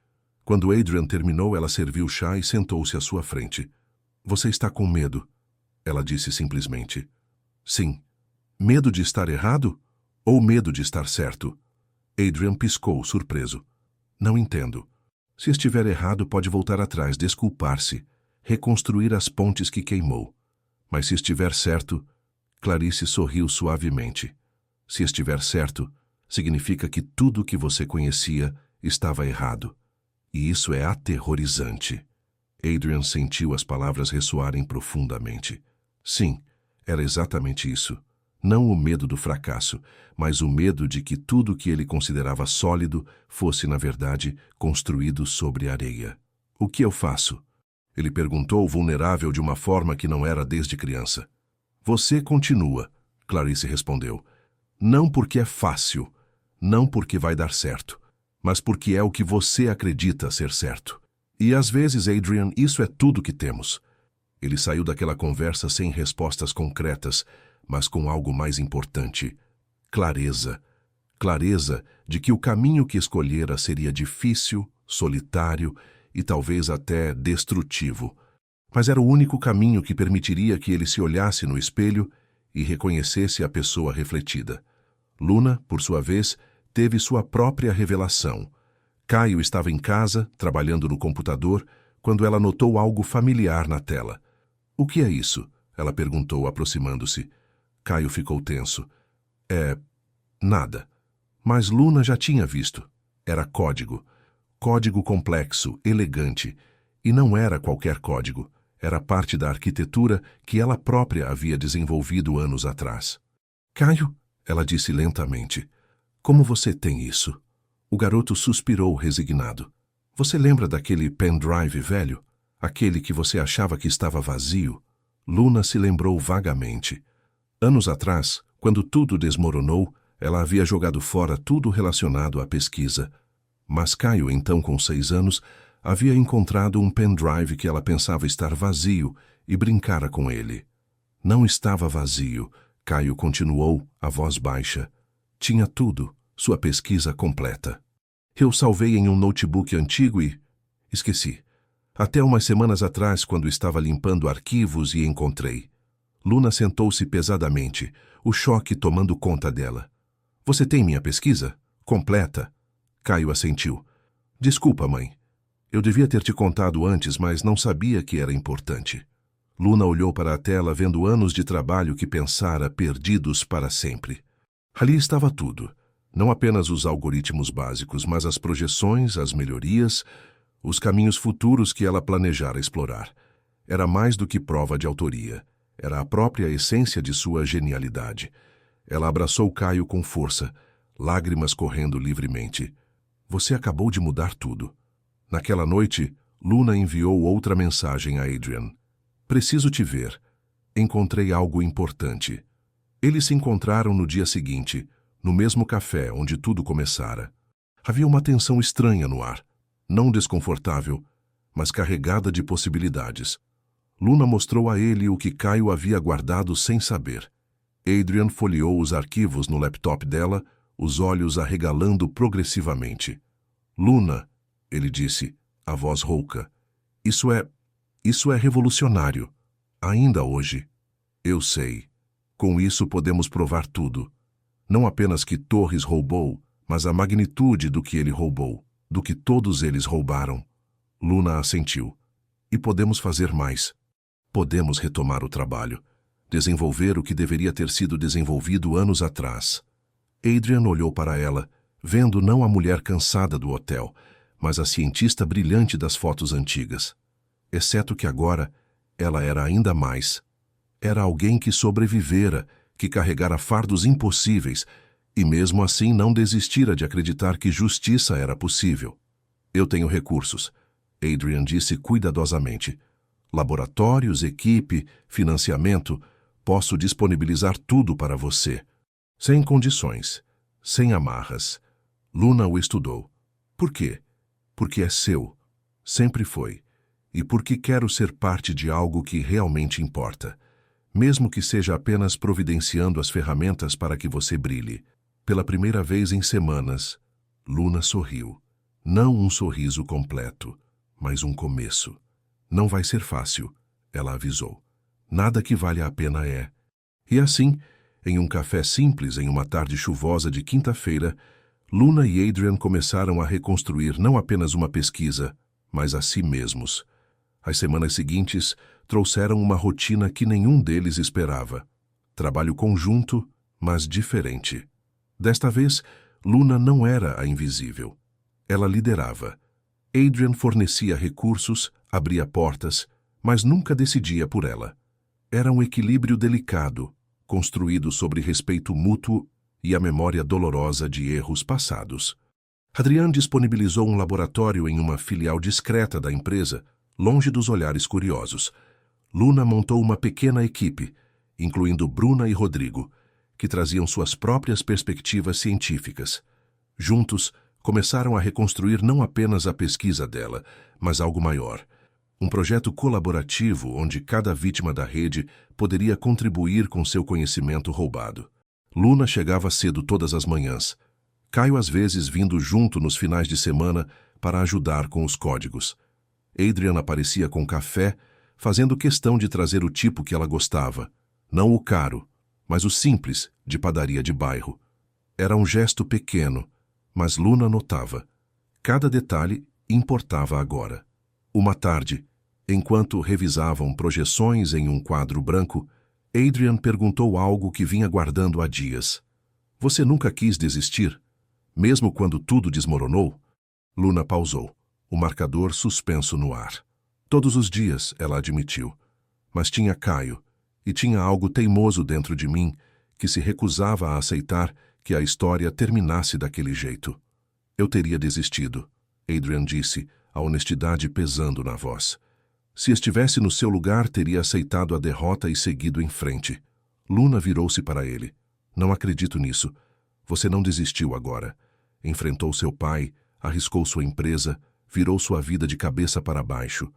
Quando Adrian terminou, ela serviu chá e sentou-se à sua frente. "Você está com medo?" Ela disse simplesmente. "Sim." "Medo de estar errado? Ou medo de estar certo?" Adrian piscou, surpreso. "Não entendo. Se estiver errado, pode voltar atrás, desculpar-se, reconstruir as pontes que queimou. Mas se estiver certo..." Clarice sorriu suavemente. "Se estiver certo, significa que tudo o que você conhecia estava errado. E isso é aterrorizante." Adrian sentiu as palavras ressoarem profundamente. Sim, era exatamente isso. Não o medo do fracasso, mas o medo de que tudo que ele considerava sólido fosse, na verdade, construído sobre areia. "O que eu faço?" Ele perguntou, vulnerável de uma forma que não era desde criança. "Você continua", Clarice respondeu. "Não porque é fácil, não porque vai dar certo, mas porque é o que você acredita ser certo. E às vezes, Adrian, isso é tudo que temos." Ele saiu daquela conversa sem respostas concretas, mas com algo mais importante: clareza. Clareza de que o caminho que escolhera seria difícil, solitário e talvez até destrutivo. Mas era o único caminho que permitiria que ele se olhasse no espelho e reconhecesse a pessoa refletida. Luna, por sua vez, teve sua própria revelação. Caio estava em casa, trabalhando no computador, quando ela notou algo familiar na tela. "O que é isso?" ela perguntou, aproximando-se. Caio ficou tenso. "É... nada." Mas Luna já tinha visto. Era código. Código complexo, elegante. E não era qualquer código. Era parte da arquitetura que ela própria havia desenvolvido anos atrás. "Caio", ela disse lentamente, "como você tem isso?" O garoto suspirou resignado. "Você lembra daquele pendrive velho? Aquele que você achava que estava vazio?" Luna se lembrou vagamente. Anos atrás, quando tudo desmoronou, ela havia jogado fora tudo relacionado à pesquisa. Mas Caio, então com 6 anos, havia encontrado um pendrive que ela pensava estar vazio e brincara com ele. "Não estava vazio", Caio continuou, a voz baixa. "Tinha tudo, sua pesquisa completa. Eu salvei em um notebook antigo e... esqueci. Até umas semanas atrás, quando estava limpando arquivos e encontrei." Luna sentou-se pesadamente, o choque tomando conta dela. "Você tem minha pesquisa? Completa?" Caio assentiu. "Desculpa, mãe. Eu devia ter te contado antes, mas não sabia que era importante." Luna olhou para a tela, vendo anos de trabalho que pensara perdidos para sempre. Ali estava tudo. Não apenas os algoritmos básicos, mas as projeções, as melhorias, os caminhos futuros que ela planejara explorar. Era mais do que prova de autoria. Era a própria essência de sua genialidade. Ela abraçou Caio com força, lágrimas correndo livremente. Você acabou de mudar tudo. Naquela noite, Luna enviou outra mensagem a Adrian. Preciso te ver. Encontrei algo importante. Eles se encontraram no dia seguinte, no mesmo café onde tudo começara. Havia uma tensão estranha no ar, não desconfortável, mas carregada de possibilidades. Luna mostrou a ele o que Caio havia guardado sem saber. Adrian folheou os arquivos no laptop dela, os olhos arregalando progressivamente. Luna, ele disse, a voz rouca, isso é revolucionário. Ainda hoje. Eu sei. Com isso podemos provar tudo. Não apenas que Torres roubou, mas a magnitude do que ele roubou, do que todos eles roubaram. Luna assentiu. E podemos fazer mais. Podemos retomar o trabalho. Desenvolver o que deveria ter sido desenvolvido anos atrás. Adrian olhou para ela, vendo não a mulher cansada do hotel, mas a cientista brilhante das fotos antigas. Exceto que agora, ela era ainda mais. Era alguém que sobrevivera, que carregara fardos impossíveis, e mesmo assim não desistira de acreditar que justiça era possível. Eu tenho recursos, Adrian disse cuidadosamente. Laboratórios, equipe, financiamento, posso disponibilizar tudo para você. Sem condições, sem amarras. Luna o estudou. Por quê? Porque é seu. Sempre foi. E porque quero ser parte de algo que realmente importa. Mesmo que seja apenas providenciando as ferramentas para que você brilhe. Pela primeira vez em semanas, Luna sorriu. Não um sorriso completo, mas um começo. Não vai ser fácil, ela avisou. Nada que valha a pena é. E assim, em um café simples em uma tarde chuvosa de quinta-feira, Luna e Adrian começaram a reconstruir não apenas uma pesquisa, mas a si mesmos. As semanas seguintes trouxeram uma rotina que nenhum deles esperava. Trabalho conjunto, mas diferente. Desta vez, Luna não era a invisível. Ela liderava. Adrian fornecia recursos, abria portas, mas nunca decidia por ela. Era um equilíbrio delicado, construído sobre respeito mútuo e a memória dolorosa de erros passados. Adrian disponibilizou um laboratório em uma filial discreta da empresa, longe dos olhares curiosos. Luna montou uma pequena equipe, incluindo Bruna e Rodrigo, que traziam suas próprias perspectivas científicas. Juntos, começaram a reconstruir não apenas a pesquisa dela, mas algo maior. Um projeto colaborativo onde cada vítima da rede poderia contribuir com seu conhecimento roubado. Luna chegava cedo todas as manhãs. Caio às vezes vindo junto nos finais de semana para ajudar com os códigos. Adrian aparecia com café, fazendo questão de trazer o tipo que ela gostava. Não o caro, mas o simples, de padaria de bairro. Era um gesto pequeno, mas Luna notava. Cada detalhe importava agora. Uma tarde, enquanto revisavam projeções em um quadro branco, Adrian perguntou algo que vinha guardando há dias. Você nunca quis desistir? Mesmo quando tudo desmoronou? Luna pausou, o marcador suspenso no ar. Todos os dias, ela admitiu. Mas tinha Caio, e tinha algo teimoso dentro de mim que se recusava a aceitar que a história terminasse daquele jeito. Eu teria desistido, Adrian disse, a honestidade pesando na voz. Se estivesse no seu lugar, teria aceitado a derrota e seguido em frente. Luna virou-se para ele. Não acredito nisso. Você não desistiu agora. Enfrentou seu pai, arriscou sua empresa, virou sua vida de cabeça para baixo.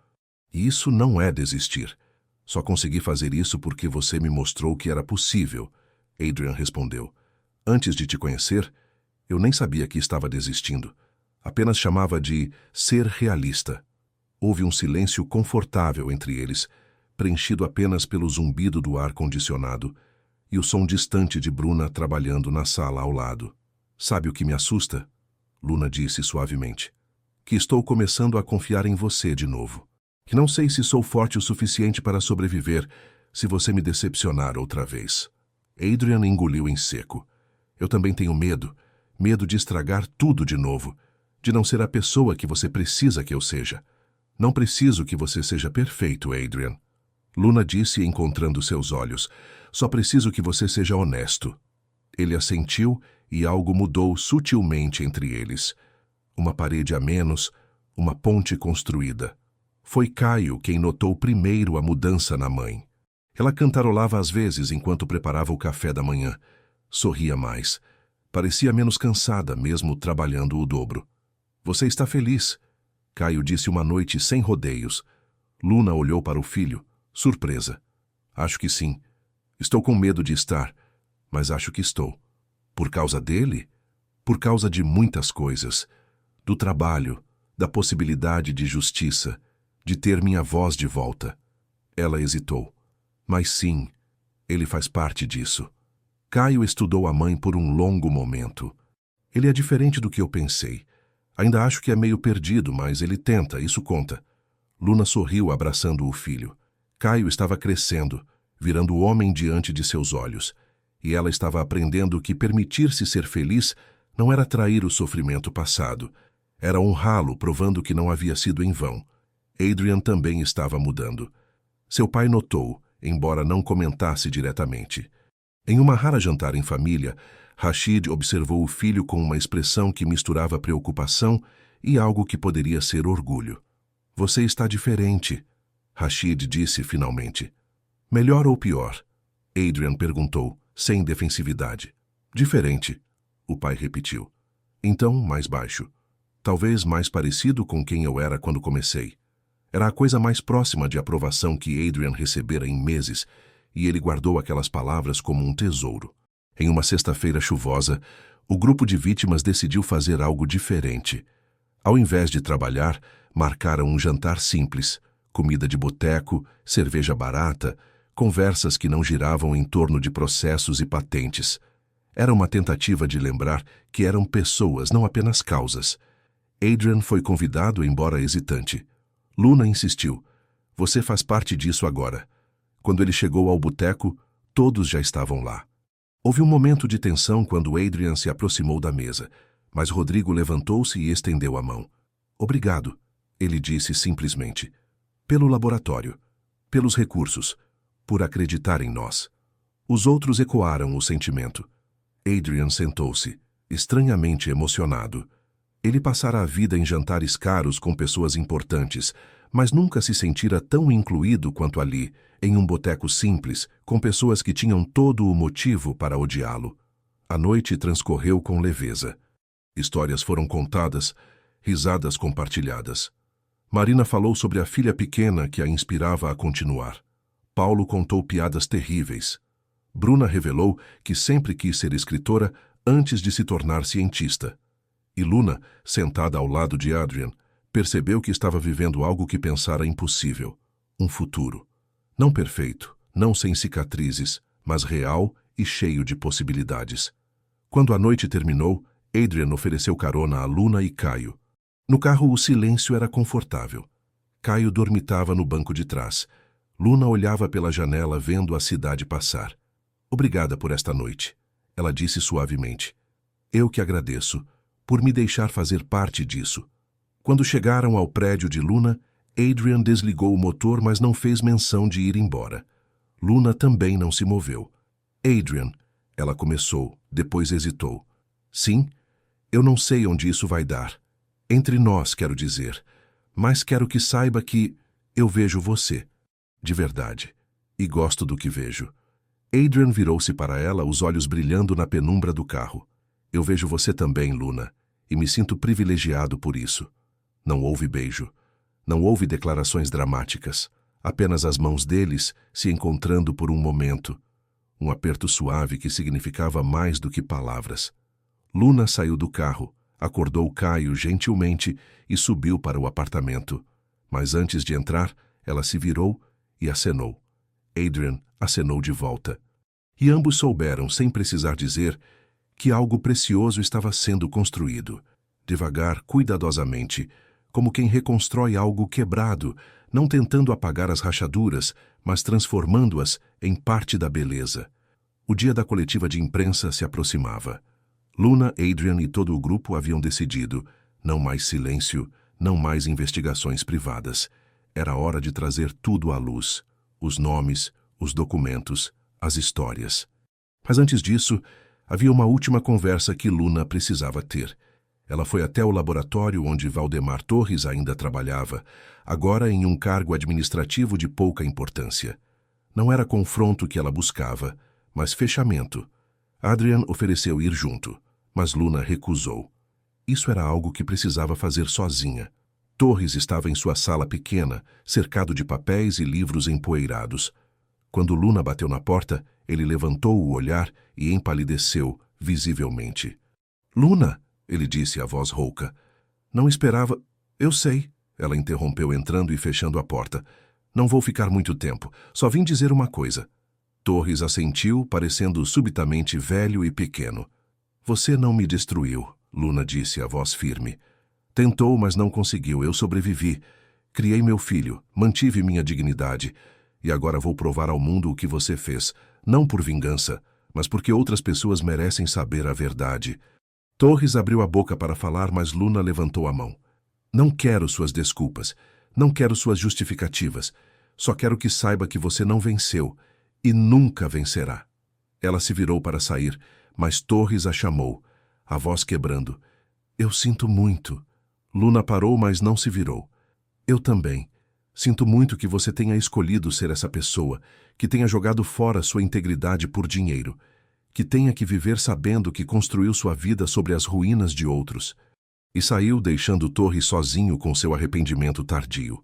E isso não é desistir. Só consegui fazer isso porque você me mostrou que era possível, Adrian respondeu. Antes de te conhecer, eu nem sabia que estava desistindo. Apenas chamava de ser realista. Houve um silêncio confortável entre eles, preenchido apenas pelo zumbido do ar-condicionado e o som distante de Bruna trabalhando na sala ao lado. Sabe o que me assusta? Luna disse suavemente. Que estou começando a confiar em você de novo. Que não sei se sou forte o suficiente para sobreviver se você me decepcionar outra vez. Adrian engoliu em seco. Eu também tenho medo. Medo de estragar tudo de novo. De não ser a pessoa que você precisa que eu seja. Não preciso que você seja perfeito, Adrian. Luna disse, encontrando seus olhos. Só preciso que você seja honesto. Ele assentiu e algo mudou sutilmente entre eles. Uma parede a menos, uma ponte construída. Foi Caio quem notou primeiro a mudança na mãe. Ela cantarolava às vezes enquanto preparava o café da manhã. Sorria mais. Parecia menos cansada, mesmo trabalhando o dobro. Você está feliz? Caio disse uma noite sem rodeios. Luna olhou para o filho, surpresa. Acho que sim. Estou com medo de estar, mas acho que estou. Por causa dele? Por causa de muitas coisas. Do trabalho, da possibilidade de justiça, de ter minha voz de volta. Ela hesitou. Mas sim, ele faz parte disso. Caio estudou a mãe por um longo momento. Ele é diferente do que eu pensei. Ainda acho que é meio perdido, mas ele tenta, isso conta. Luna sorriu abraçando o filho. Caio estava crescendo, virando homem diante de seus olhos. E ela estava aprendendo que permitir-se ser feliz não era trair o sofrimento passado. Era honrá-lo, provando que não havia sido em vão. Adrian também estava mudando. Seu pai notou, embora não comentasse diretamente. Em uma rara jantar em família, Rashid observou o filho com uma expressão que misturava preocupação e algo que poderia ser orgulho. Você está diferente, Rashid disse finalmente. Melhor ou pior? Adrian perguntou, sem defensividade. Diferente, o pai repetiu. Então, mais baixo. Talvez mais parecido com quem eu era quando comecei. Era a coisa mais próxima de aprovação que Adrian recebera em meses, e ele guardou aquelas palavras como um tesouro. Em uma sexta-feira chuvosa, o grupo de vítimas decidiu fazer algo diferente. Ao invés de trabalhar, marcaram um jantar simples, comida de boteco, cerveja barata, conversas que não giravam em torno de processos e patentes. Era uma tentativa de lembrar que eram pessoas, não apenas causas. Adrian foi convidado, embora hesitante. Luna insistiu. Você faz parte disso agora. Quando ele chegou ao boteco, todos já estavam lá. Houve um momento de tensão quando Adrian se aproximou da mesa, mas Rodrigo levantou-se e estendeu a mão. Obrigado, ele disse simplesmente. Pelo laboratório, pelos recursos, por acreditar em nós. Os outros ecoaram o sentimento. Adrian sentou-se, estranhamente emocionado. Ele passara a vida em jantares caros com pessoas importantes, mas nunca se sentira tão incluído quanto ali, em um boteco simples, com pessoas que tinham todo o motivo para odiá-lo. A noite transcorreu com leveza. Histórias foram contadas, risadas compartilhadas. Marina falou sobre a filha pequena que a inspirava a continuar. Paulo contou piadas terríveis. Bruna revelou que sempre quis ser escritora antes de se tornar cientista. E Luna, sentada ao lado de Adrian, percebeu que estava vivendo algo que pensara impossível. Um futuro. Não perfeito, não sem cicatrizes, mas real e cheio de possibilidades. Quando a noite terminou, Adrian ofereceu carona a Luna e Caio. No carro o silêncio era confortável. Caio dormitava no banco de trás. Luna olhava pela janela vendo a cidade passar. Obrigada por esta noite, ela disse suavemente. Eu que agradeço, por me deixar fazer parte disso. Quando chegaram ao prédio de Luna, Adrian desligou o motor, mas não fez menção de ir embora. Luna também não se moveu. Adrian, ela começou, depois hesitou. Sim, eu não sei onde isso vai dar. Entre nós, quero dizer. Mas quero que saiba que eu vejo você. De verdade. E gosto do que vejo. Adrian virou-se para ela, os olhos brilhando na penumbra do carro. Eu vejo você também, Luna, e me sinto privilegiado por isso. Não houve beijo. Não houve declarações dramáticas. Apenas as mãos deles se encontrando por um momento. Um aperto suave que significava mais do que palavras. Luna saiu do carro, acordou Caio gentilmente e subiu para o apartamento. Mas antes de entrar, ela se virou e acenou. Adrian acenou de volta. E ambos souberam, sem precisar dizer, que algo precioso estava sendo construído. Devagar, cuidadosamente, como quem reconstrói algo quebrado, não tentando apagar as rachaduras, mas transformando-as em parte da beleza. O dia da coletiva de imprensa se aproximava. Luna, Adrian e todo o grupo haviam decidido: não mais silêncio, não mais investigações privadas. Era hora de trazer tudo à luz: os nomes, os documentos, as histórias. Mas antes disso, havia uma última conversa que Luna precisava ter. Ela foi até o laboratório onde Valdemar Torres ainda trabalhava, agora em um cargo administrativo de pouca importância. Não era confronto que ela buscava, mas fechamento. Adrian ofereceu ir junto, mas Luna recusou. Isso era algo que precisava fazer sozinha. Torres estava em sua sala pequena, cercado de papéis e livros empoeirados. Quando Luna bateu na porta, ele levantou o olhar e empalideceu, visivelmente. "Luna!" ele disse a voz rouca. "Não esperava..." "Eu sei," ela interrompeu entrando e fechando a porta. "Não vou ficar muito tempo. Só vim dizer uma coisa." Torres assentiu, parecendo subitamente velho e pequeno. "Você não me destruiu," Luna disse a voz firme. "Tentou, mas não conseguiu. Eu sobrevivi. Criei meu filho, mantive minha dignidade. E agora vou provar ao mundo o que você fez, não por vingança, mas porque outras pessoas merecem saber a verdade." Torres abriu a boca para falar, mas Luna levantou a mão. "Não quero suas desculpas. Não quero suas justificativas. Só quero que saiba que você não venceu e nunca vencerá." Ela se virou para sair, mas Torres a chamou, a voz quebrando. "Eu sinto muito." Luna parou, mas não se virou. "Eu também. Sinto muito que você tenha escolhido ser essa pessoa, que tenha jogado fora sua integridade por dinheiro, que tenha que viver sabendo que construiu sua vida sobre as ruínas de outros." E saiu, deixando Torres sozinho com seu arrependimento tardio.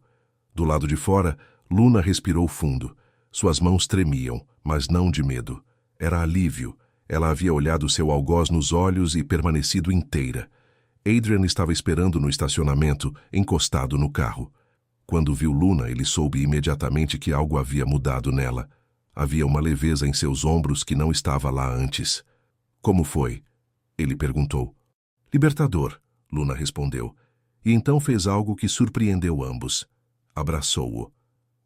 Do lado de fora, Luna respirou fundo. Suas mãos tremiam, mas não de medo. Era alívio. Ela havia olhado seu algoz nos olhos e permanecido inteira. Adrian estava esperando no estacionamento, encostado no carro. Quando viu Luna, ele soube imediatamente que algo havia mudado nela. Havia uma leveza em seus ombros que não estava lá antes. "Como foi?" ele perguntou. "Libertador," Luna respondeu, e então fez algo que surpreendeu ambos. Abraçou-o.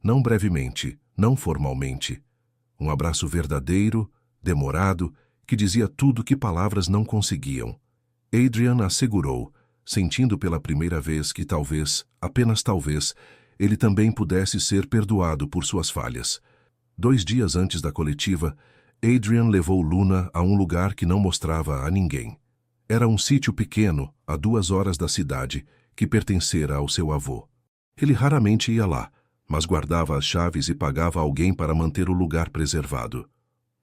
Não brevemente, não formalmente. Um abraço verdadeiro, demorado, que dizia tudo que palavras não conseguiam. Adrian assegurou, sentindo pela primeira vez que talvez, apenas talvez, ele também pudesse ser perdoado por suas falhas. 2 dias antes da coletiva, Adrian levou Luna a um lugar que não mostrava a ninguém. Era um sítio pequeno, a 2 horas da cidade, que pertencera ao seu avô. Ele raramente ia lá, mas guardava as chaves e pagava alguém para manter o lugar preservado.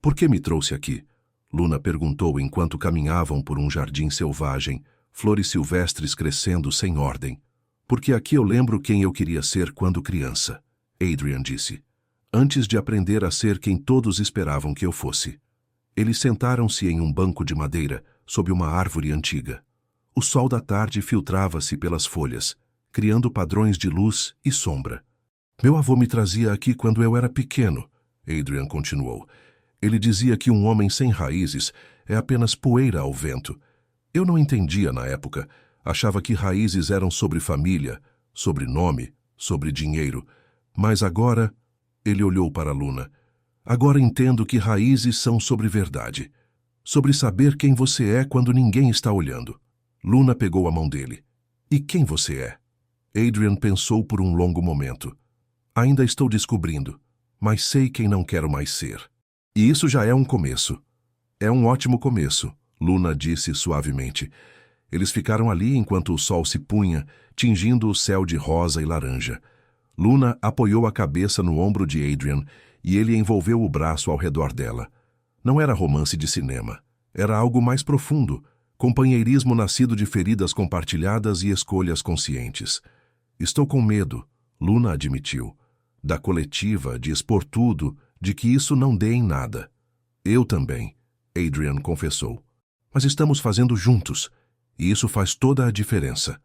"Por que me trouxe aqui?" Luna perguntou enquanto caminhavam por um jardim selvagem, flores silvestres crescendo sem ordem. "Porque aqui eu lembro quem eu queria ser quando criança," Adrian disse. "Antes de aprender a ser quem todos esperavam que eu fosse." Eles sentaram-se em um banco de madeira, sob uma árvore antiga. O sol da tarde filtrava-se pelas folhas, criando padrões de luz e sombra. "Meu avô me trazia aqui quando eu era pequeno," Adrian continuou. "Ele dizia que um homem sem raízes é apenas poeira ao vento. Eu não entendia na época. Achava que raízes eram sobre família, sobre nome, sobre dinheiro. Mas agora..." Ele olhou para Luna. "Agora entendo que raízes são sobre verdade. Sobre saber quem você é quando ninguém está olhando." Luna pegou a mão dele. "E quem você é?" Adrian pensou por um longo momento. "Ainda estou descobrindo, mas sei quem não quero mais ser." "E isso já é um começo." "É um ótimo começo," Luna disse suavemente. Eles ficaram ali enquanto o sol se punha, tingindo o céu de rosa e laranja. Luna apoiou a cabeça no ombro de Adrian e ele envolveu o braço ao redor dela. Não era romance de cinema. Era algo mais profundo, companheirismo nascido de feridas compartilhadas e escolhas conscientes. "Estou com medo," Luna admitiu. "Da coletiva, de expor tudo, de que isso não dê em nada." "Eu também," Adrian confessou. "Mas estamos fazendo juntos, e isso faz toda a diferença."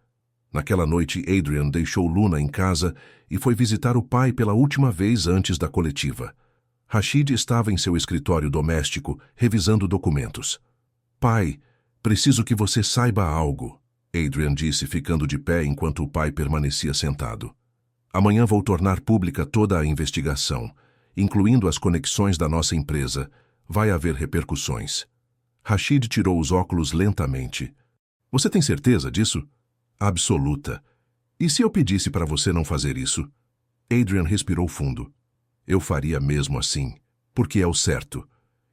Naquela noite, Adrian deixou Luna em casa e foi visitar o pai pela última vez antes da coletiva. Rashid estava em seu escritório doméstico, revisando documentos. "Pai, preciso que você saiba algo," Adrian disse, ficando de pé enquanto o pai permanecia sentado. "Amanhã vou tornar pública toda a investigação, incluindo as conexões da nossa empresa. Vai haver repercussões." Rashid tirou os óculos lentamente. Você tem certeza disso? Absoluta. E se eu pedisse para você não fazer isso? Adrian respirou fundo. Eu faria mesmo assim, porque é o certo.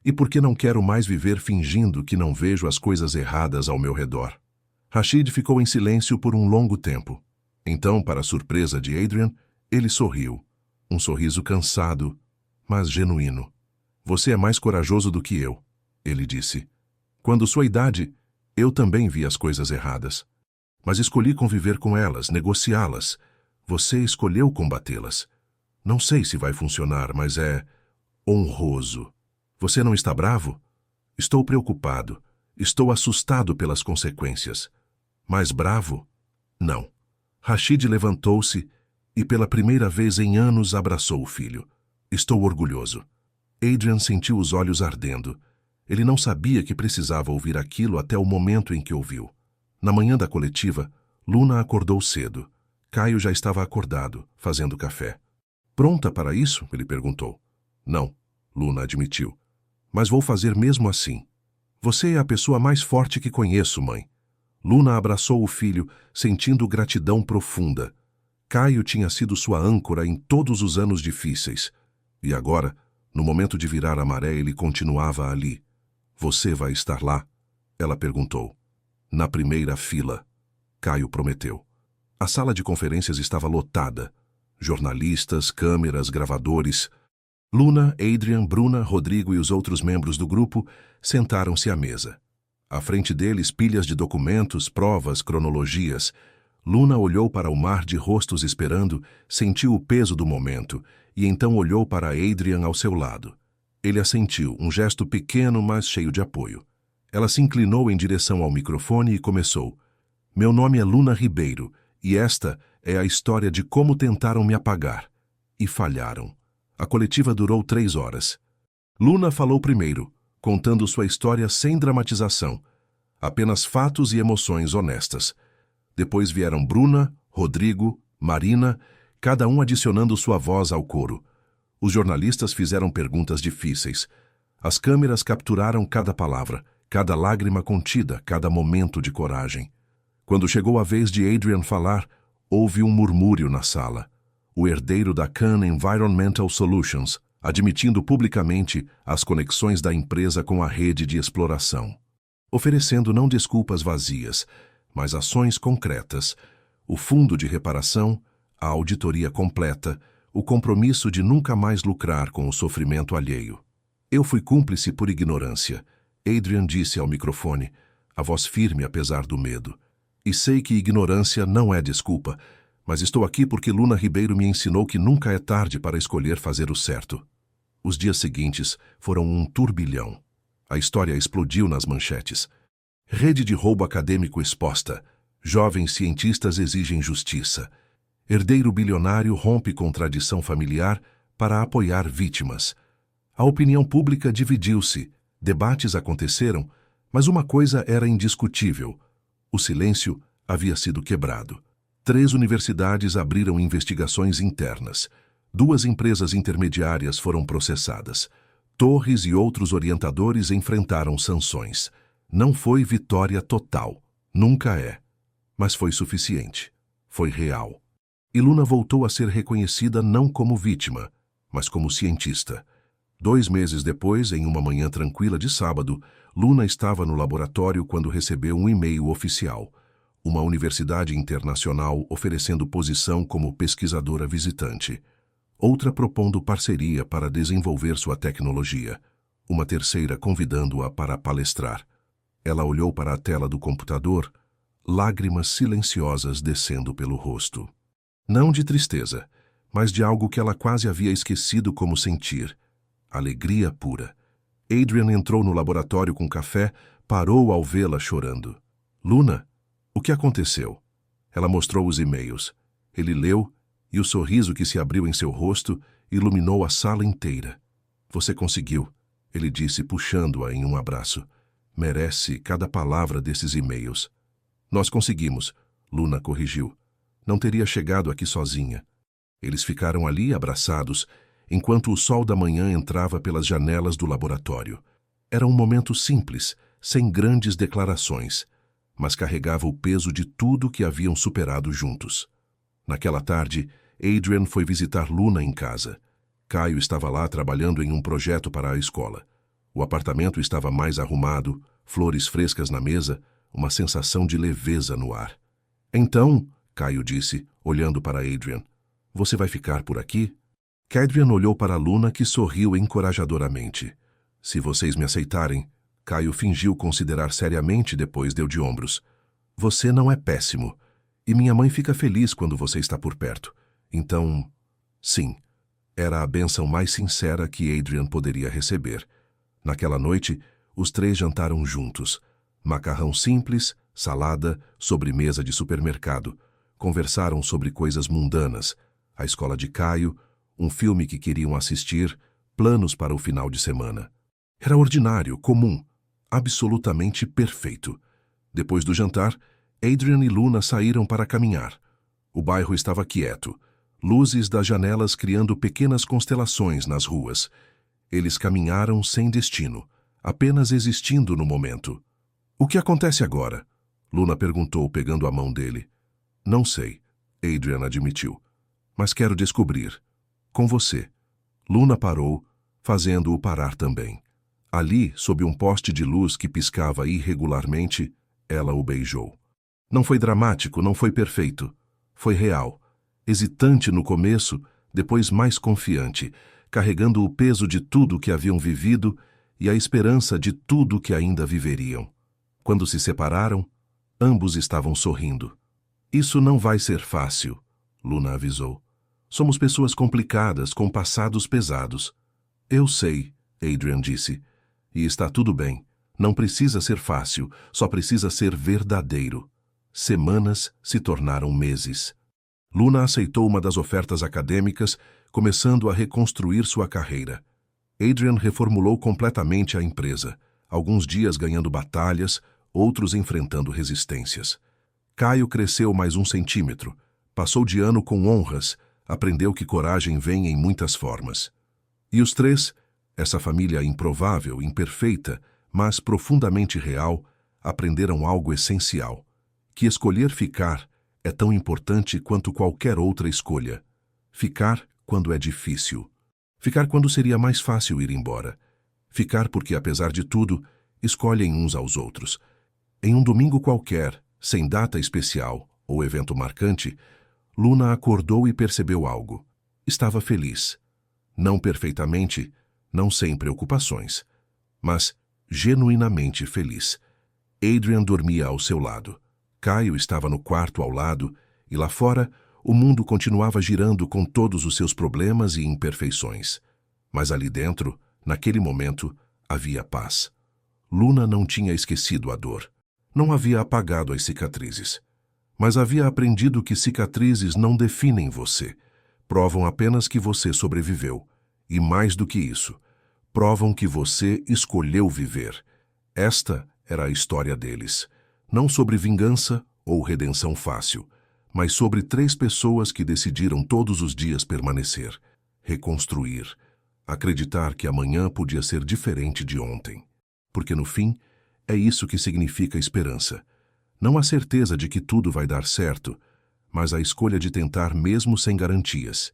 E porque não quero mais viver fingindo que não vejo as coisas erradas ao meu redor. Rashid ficou em silêncio por um longo tempo. Então, para a surpresa de Adrian, ele sorriu. Um sorriso cansado, mas genuíno. Você é mais corajoso do que eu, ele disse. Quando sua idade, eu também vi as coisas erradas. Mas escolhi conviver com elas, negociá-las. Você escolheu combatê-las. Não sei se vai funcionar, mas é honroso. Você não está bravo? Estou preocupado. Estou assustado pelas consequências. Mas bravo? Não. Rashid levantou-se e pela primeira vez em anos abraçou o filho. Estou orgulhoso. Adrian sentiu os olhos ardendo. Ele não sabia que precisava ouvir aquilo até o momento em que ouviu. Na manhã da coletiva, Luna acordou cedo. Caio já estava acordado, fazendo café. Pronta para isso? Ele perguntou. Não, Luna admitiu. Mas vou fazer mesmo assim. Você é a pessoa mais forte que conheço, mãe. Luna abraçou o filho, sentindo gratidão profunda. Caio tinha sido sua âncora em todos os anos difíceis. E agora, no momento de virar a maré, ele continuava ali. Você vai estar lá? Ela perguntou. Na primeira fila. Caio prometeu. A sala de conferências estava lotada. Jornalistas, câmeras, gravadores. Luna, Adrian, Bruna, Rodrigo e os outros membros do grupo sentaram-se à mesa. À frente deles, pilhas de documentos, provas, cronologias. Luna olhou para o mar de rostos esperando, sentiu o peso do momento, e então olhou para Adrian ao seu lado. Ele assentiu, um gesto pequeno, mas cheio de apoio. Ela se inclinou em direção ao microfone e começou. Meu nome é Luna Ribeiro, e esta é a história de como tentaram me apagar. E falharam. A coletiva durou 3 horas. Luna falou primeiro, contando sua história sem dramatização. Apenas fatos e emoções honestas. Depois vieram Bruna, Rodrigo, Marina, cada um adicionando sua voz ao coro. Os jornalistas fizeram perguntas difíceis. As câmeras capturaram cada palavra, cada lágrima contida, cada momento de coragem. Quando chegou a vez de Adrian falar, houve um murmúrio na sala. O herdeiro da Khan Environmental Solutions, admitindo publicamente as conexões da empresa com a rede de exploração. Oferecendo não desculpas vazias, mas ações concretas, o fundo de reparação, a auditoria completa, o compromisso de nunca mais lucrar com o sofrimento alheio. Eu fui cúmplice por ignorância, Adrian disse ao microfone, a voz firme apesar do medo. E sei que ignorância não é desculpa, mas estou aqui porque Luna Ribeiro me ensinou que nunca é tarde para escolher fazer o certo. Os dias seguintes foram um turbilhão. A história explodiu nas manchetes. Rede de roubo acadêmico exposta. Jovens cientistas exigem justiça. Herdeiro bilionário rompe com tradição familiar para apoiar vítimas. A opinião pública dividiu-se. Debates aconteceram, mas uma coisa era indiscutível. O silêncio havia sido quebrado. 3 universidades abriram investigações internas. 2 empresas intermediárias foram processadas. Torres e outros orientadores enfrentaram sanções. Não foi vitória total. Nunca é. Mas foi suficiente. Foi real. E Luna voltou a ser reconhecida não como vítima, mas como cientista. 2 meses depois, em uma manhã tranquila de sábado, Luna estava no laboratório quando recebeu um e-mail oficial. Uma universidade internacional oferecendo posição como pesquisadora visitante. Outra propondo parceria para desenvolver sua tecnologia. Uma terceira convidando-a para palestrar. Ela olhou para a tela do computador, lágrimas silenciosas descendo pelo rosto. Não de tristeza, mas de algo que ela quase havia esquecido como sentir. Alegria pura. Adrian entrou no laboratório com café, parou ao vê-la chorando. Luna, o que aconteceu? Ela mostrou os e-mails. Ele leu, e o sorriso que se abriu em seu rosto iluminou a sala inteira. Você conseguiu, ele disse, puxando-a em um abraço. Merece cada palavra desses e-mails. Nós conseguimos, Luna corrigiu. Não teria chegado aqui sozinha. Eles ficaram ali abraçados, enquanto o sol da manhã entrava pelas janelas do laboratório. Era um momento simples, sem grandes declarações, mas carregava o peso de tudo que haviam superado juntos. Naquela tarde, Adrian foi visitar Luna em casa. Caio estava lá trabalhando em um projeto para a escola. O apartamento estava mais arrumado, flores frescas na mesa, uma sensação de leveza no ar. Então, Caio disse, olhando para Adrian, você vai ficar por aqui? Adrian olhou para Luna, que sorriu encorajadoramente. Se vocês me aceitarem, Caio fingiu considerar seriamente, depois deu de ombros. Você não é péssimo, e minha mãe fica feliz quando você está por perto. Então, sim, era a bênção mais sincera que Adrian poderia receber. Naquela noite, os três jantaram juntos. Macarrão simples, salada, sobremesa de supermercado. Conversaram sobre coisas mundanas, a escola de Caio, um filme que queriam assistir, planos para o final de semana. Era ordinário, comum, absolutamente perfeito. Depois do jantar, Adrian e Luna saíram para caminhar. O bairro estava quieto, luzes das janelas criando pequenas constelações nas ruas. Eles caminharam sem destino, apenas existindo no momento. O que acontece agora? Luna perguntou, pegando a mão dele. Não sei, Adrian admitiu, mas quero descobrir. Com você. Luna parou, fazendo-o parar também. Ali, sob um poste de luz que piscava irregularmente, ela o beijou. Não foi dramático, não foi perfeito. Foi real. Hesitante no começo, depois mais confiante, carregando o peso de tudo que haviam vivido e a esperança de tudo que ainda viveriam. Quando se separaram, ambos estavam sorrindo. Isso não vai ser fácil, Luna avisou. Somos pessoas complicadas, com passados pesados. Eu sei, Adrian disse. E está tudo bem. Não precisa ser fácil, só precisa ser verdadeiro. Semanas se tornaram meses. Luna aceitou uma das ofertas acadêmicas, começando a reconstruir sua carreira. Adrian reformulou completamente a empresa, alguns dias ganhando batalhas, outros enfrentando resistências. Caio cresceu mais 1 centímetro, passou de ano com honras, aprendeu que coragem vem em muitas formas. E os três, essa família improvável, imperfeita, mas profundamente real, aprenderam algo essencial, que escolher ficar é tão importante quanto qualquer outra escolha. Ficar quando é difícil. Ficar quando seria mais fácil ir embora. Ficar porque, apesar de tudo, escolhem uns aos outros. Em um domingo qualquer, sem data especial ou evento marcante, Luna acordou e percebeu algo. Estava feliz. Não perfeitamente, não sem preocupações, mas genuinamente feliz. Adrian dormia ao seu lado. Caio estava no quarto ao lado, e lá fora, o mundo continuava girando com todos os seus problemas e imperfeições. Mas ali dentro, naquele momento, havia paz. Luna não tinha esquecido a dor. Não havia apagado as cicatrizes. Mas havia aprendido que cicatrizes não definem você. Provam apenas que você sobreviveu. E mais do que isso, provam que você escolheu viver. Esta era a história deles. Não sobre vingança ou redenção fácil, mas sobre 3 pessoas que decidiram todos os dias permanecer, reconstruir, acreditar que amanhã podia ser diferente de ontem. Porque no fim, é isso que significa esperança. Não a certeza de que tudo vai dar certo, mas a escolha de tentar mesmo sem garantias.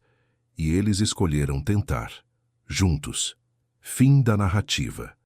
E eles escolheram tentar. Juntos. Fim da narrativa.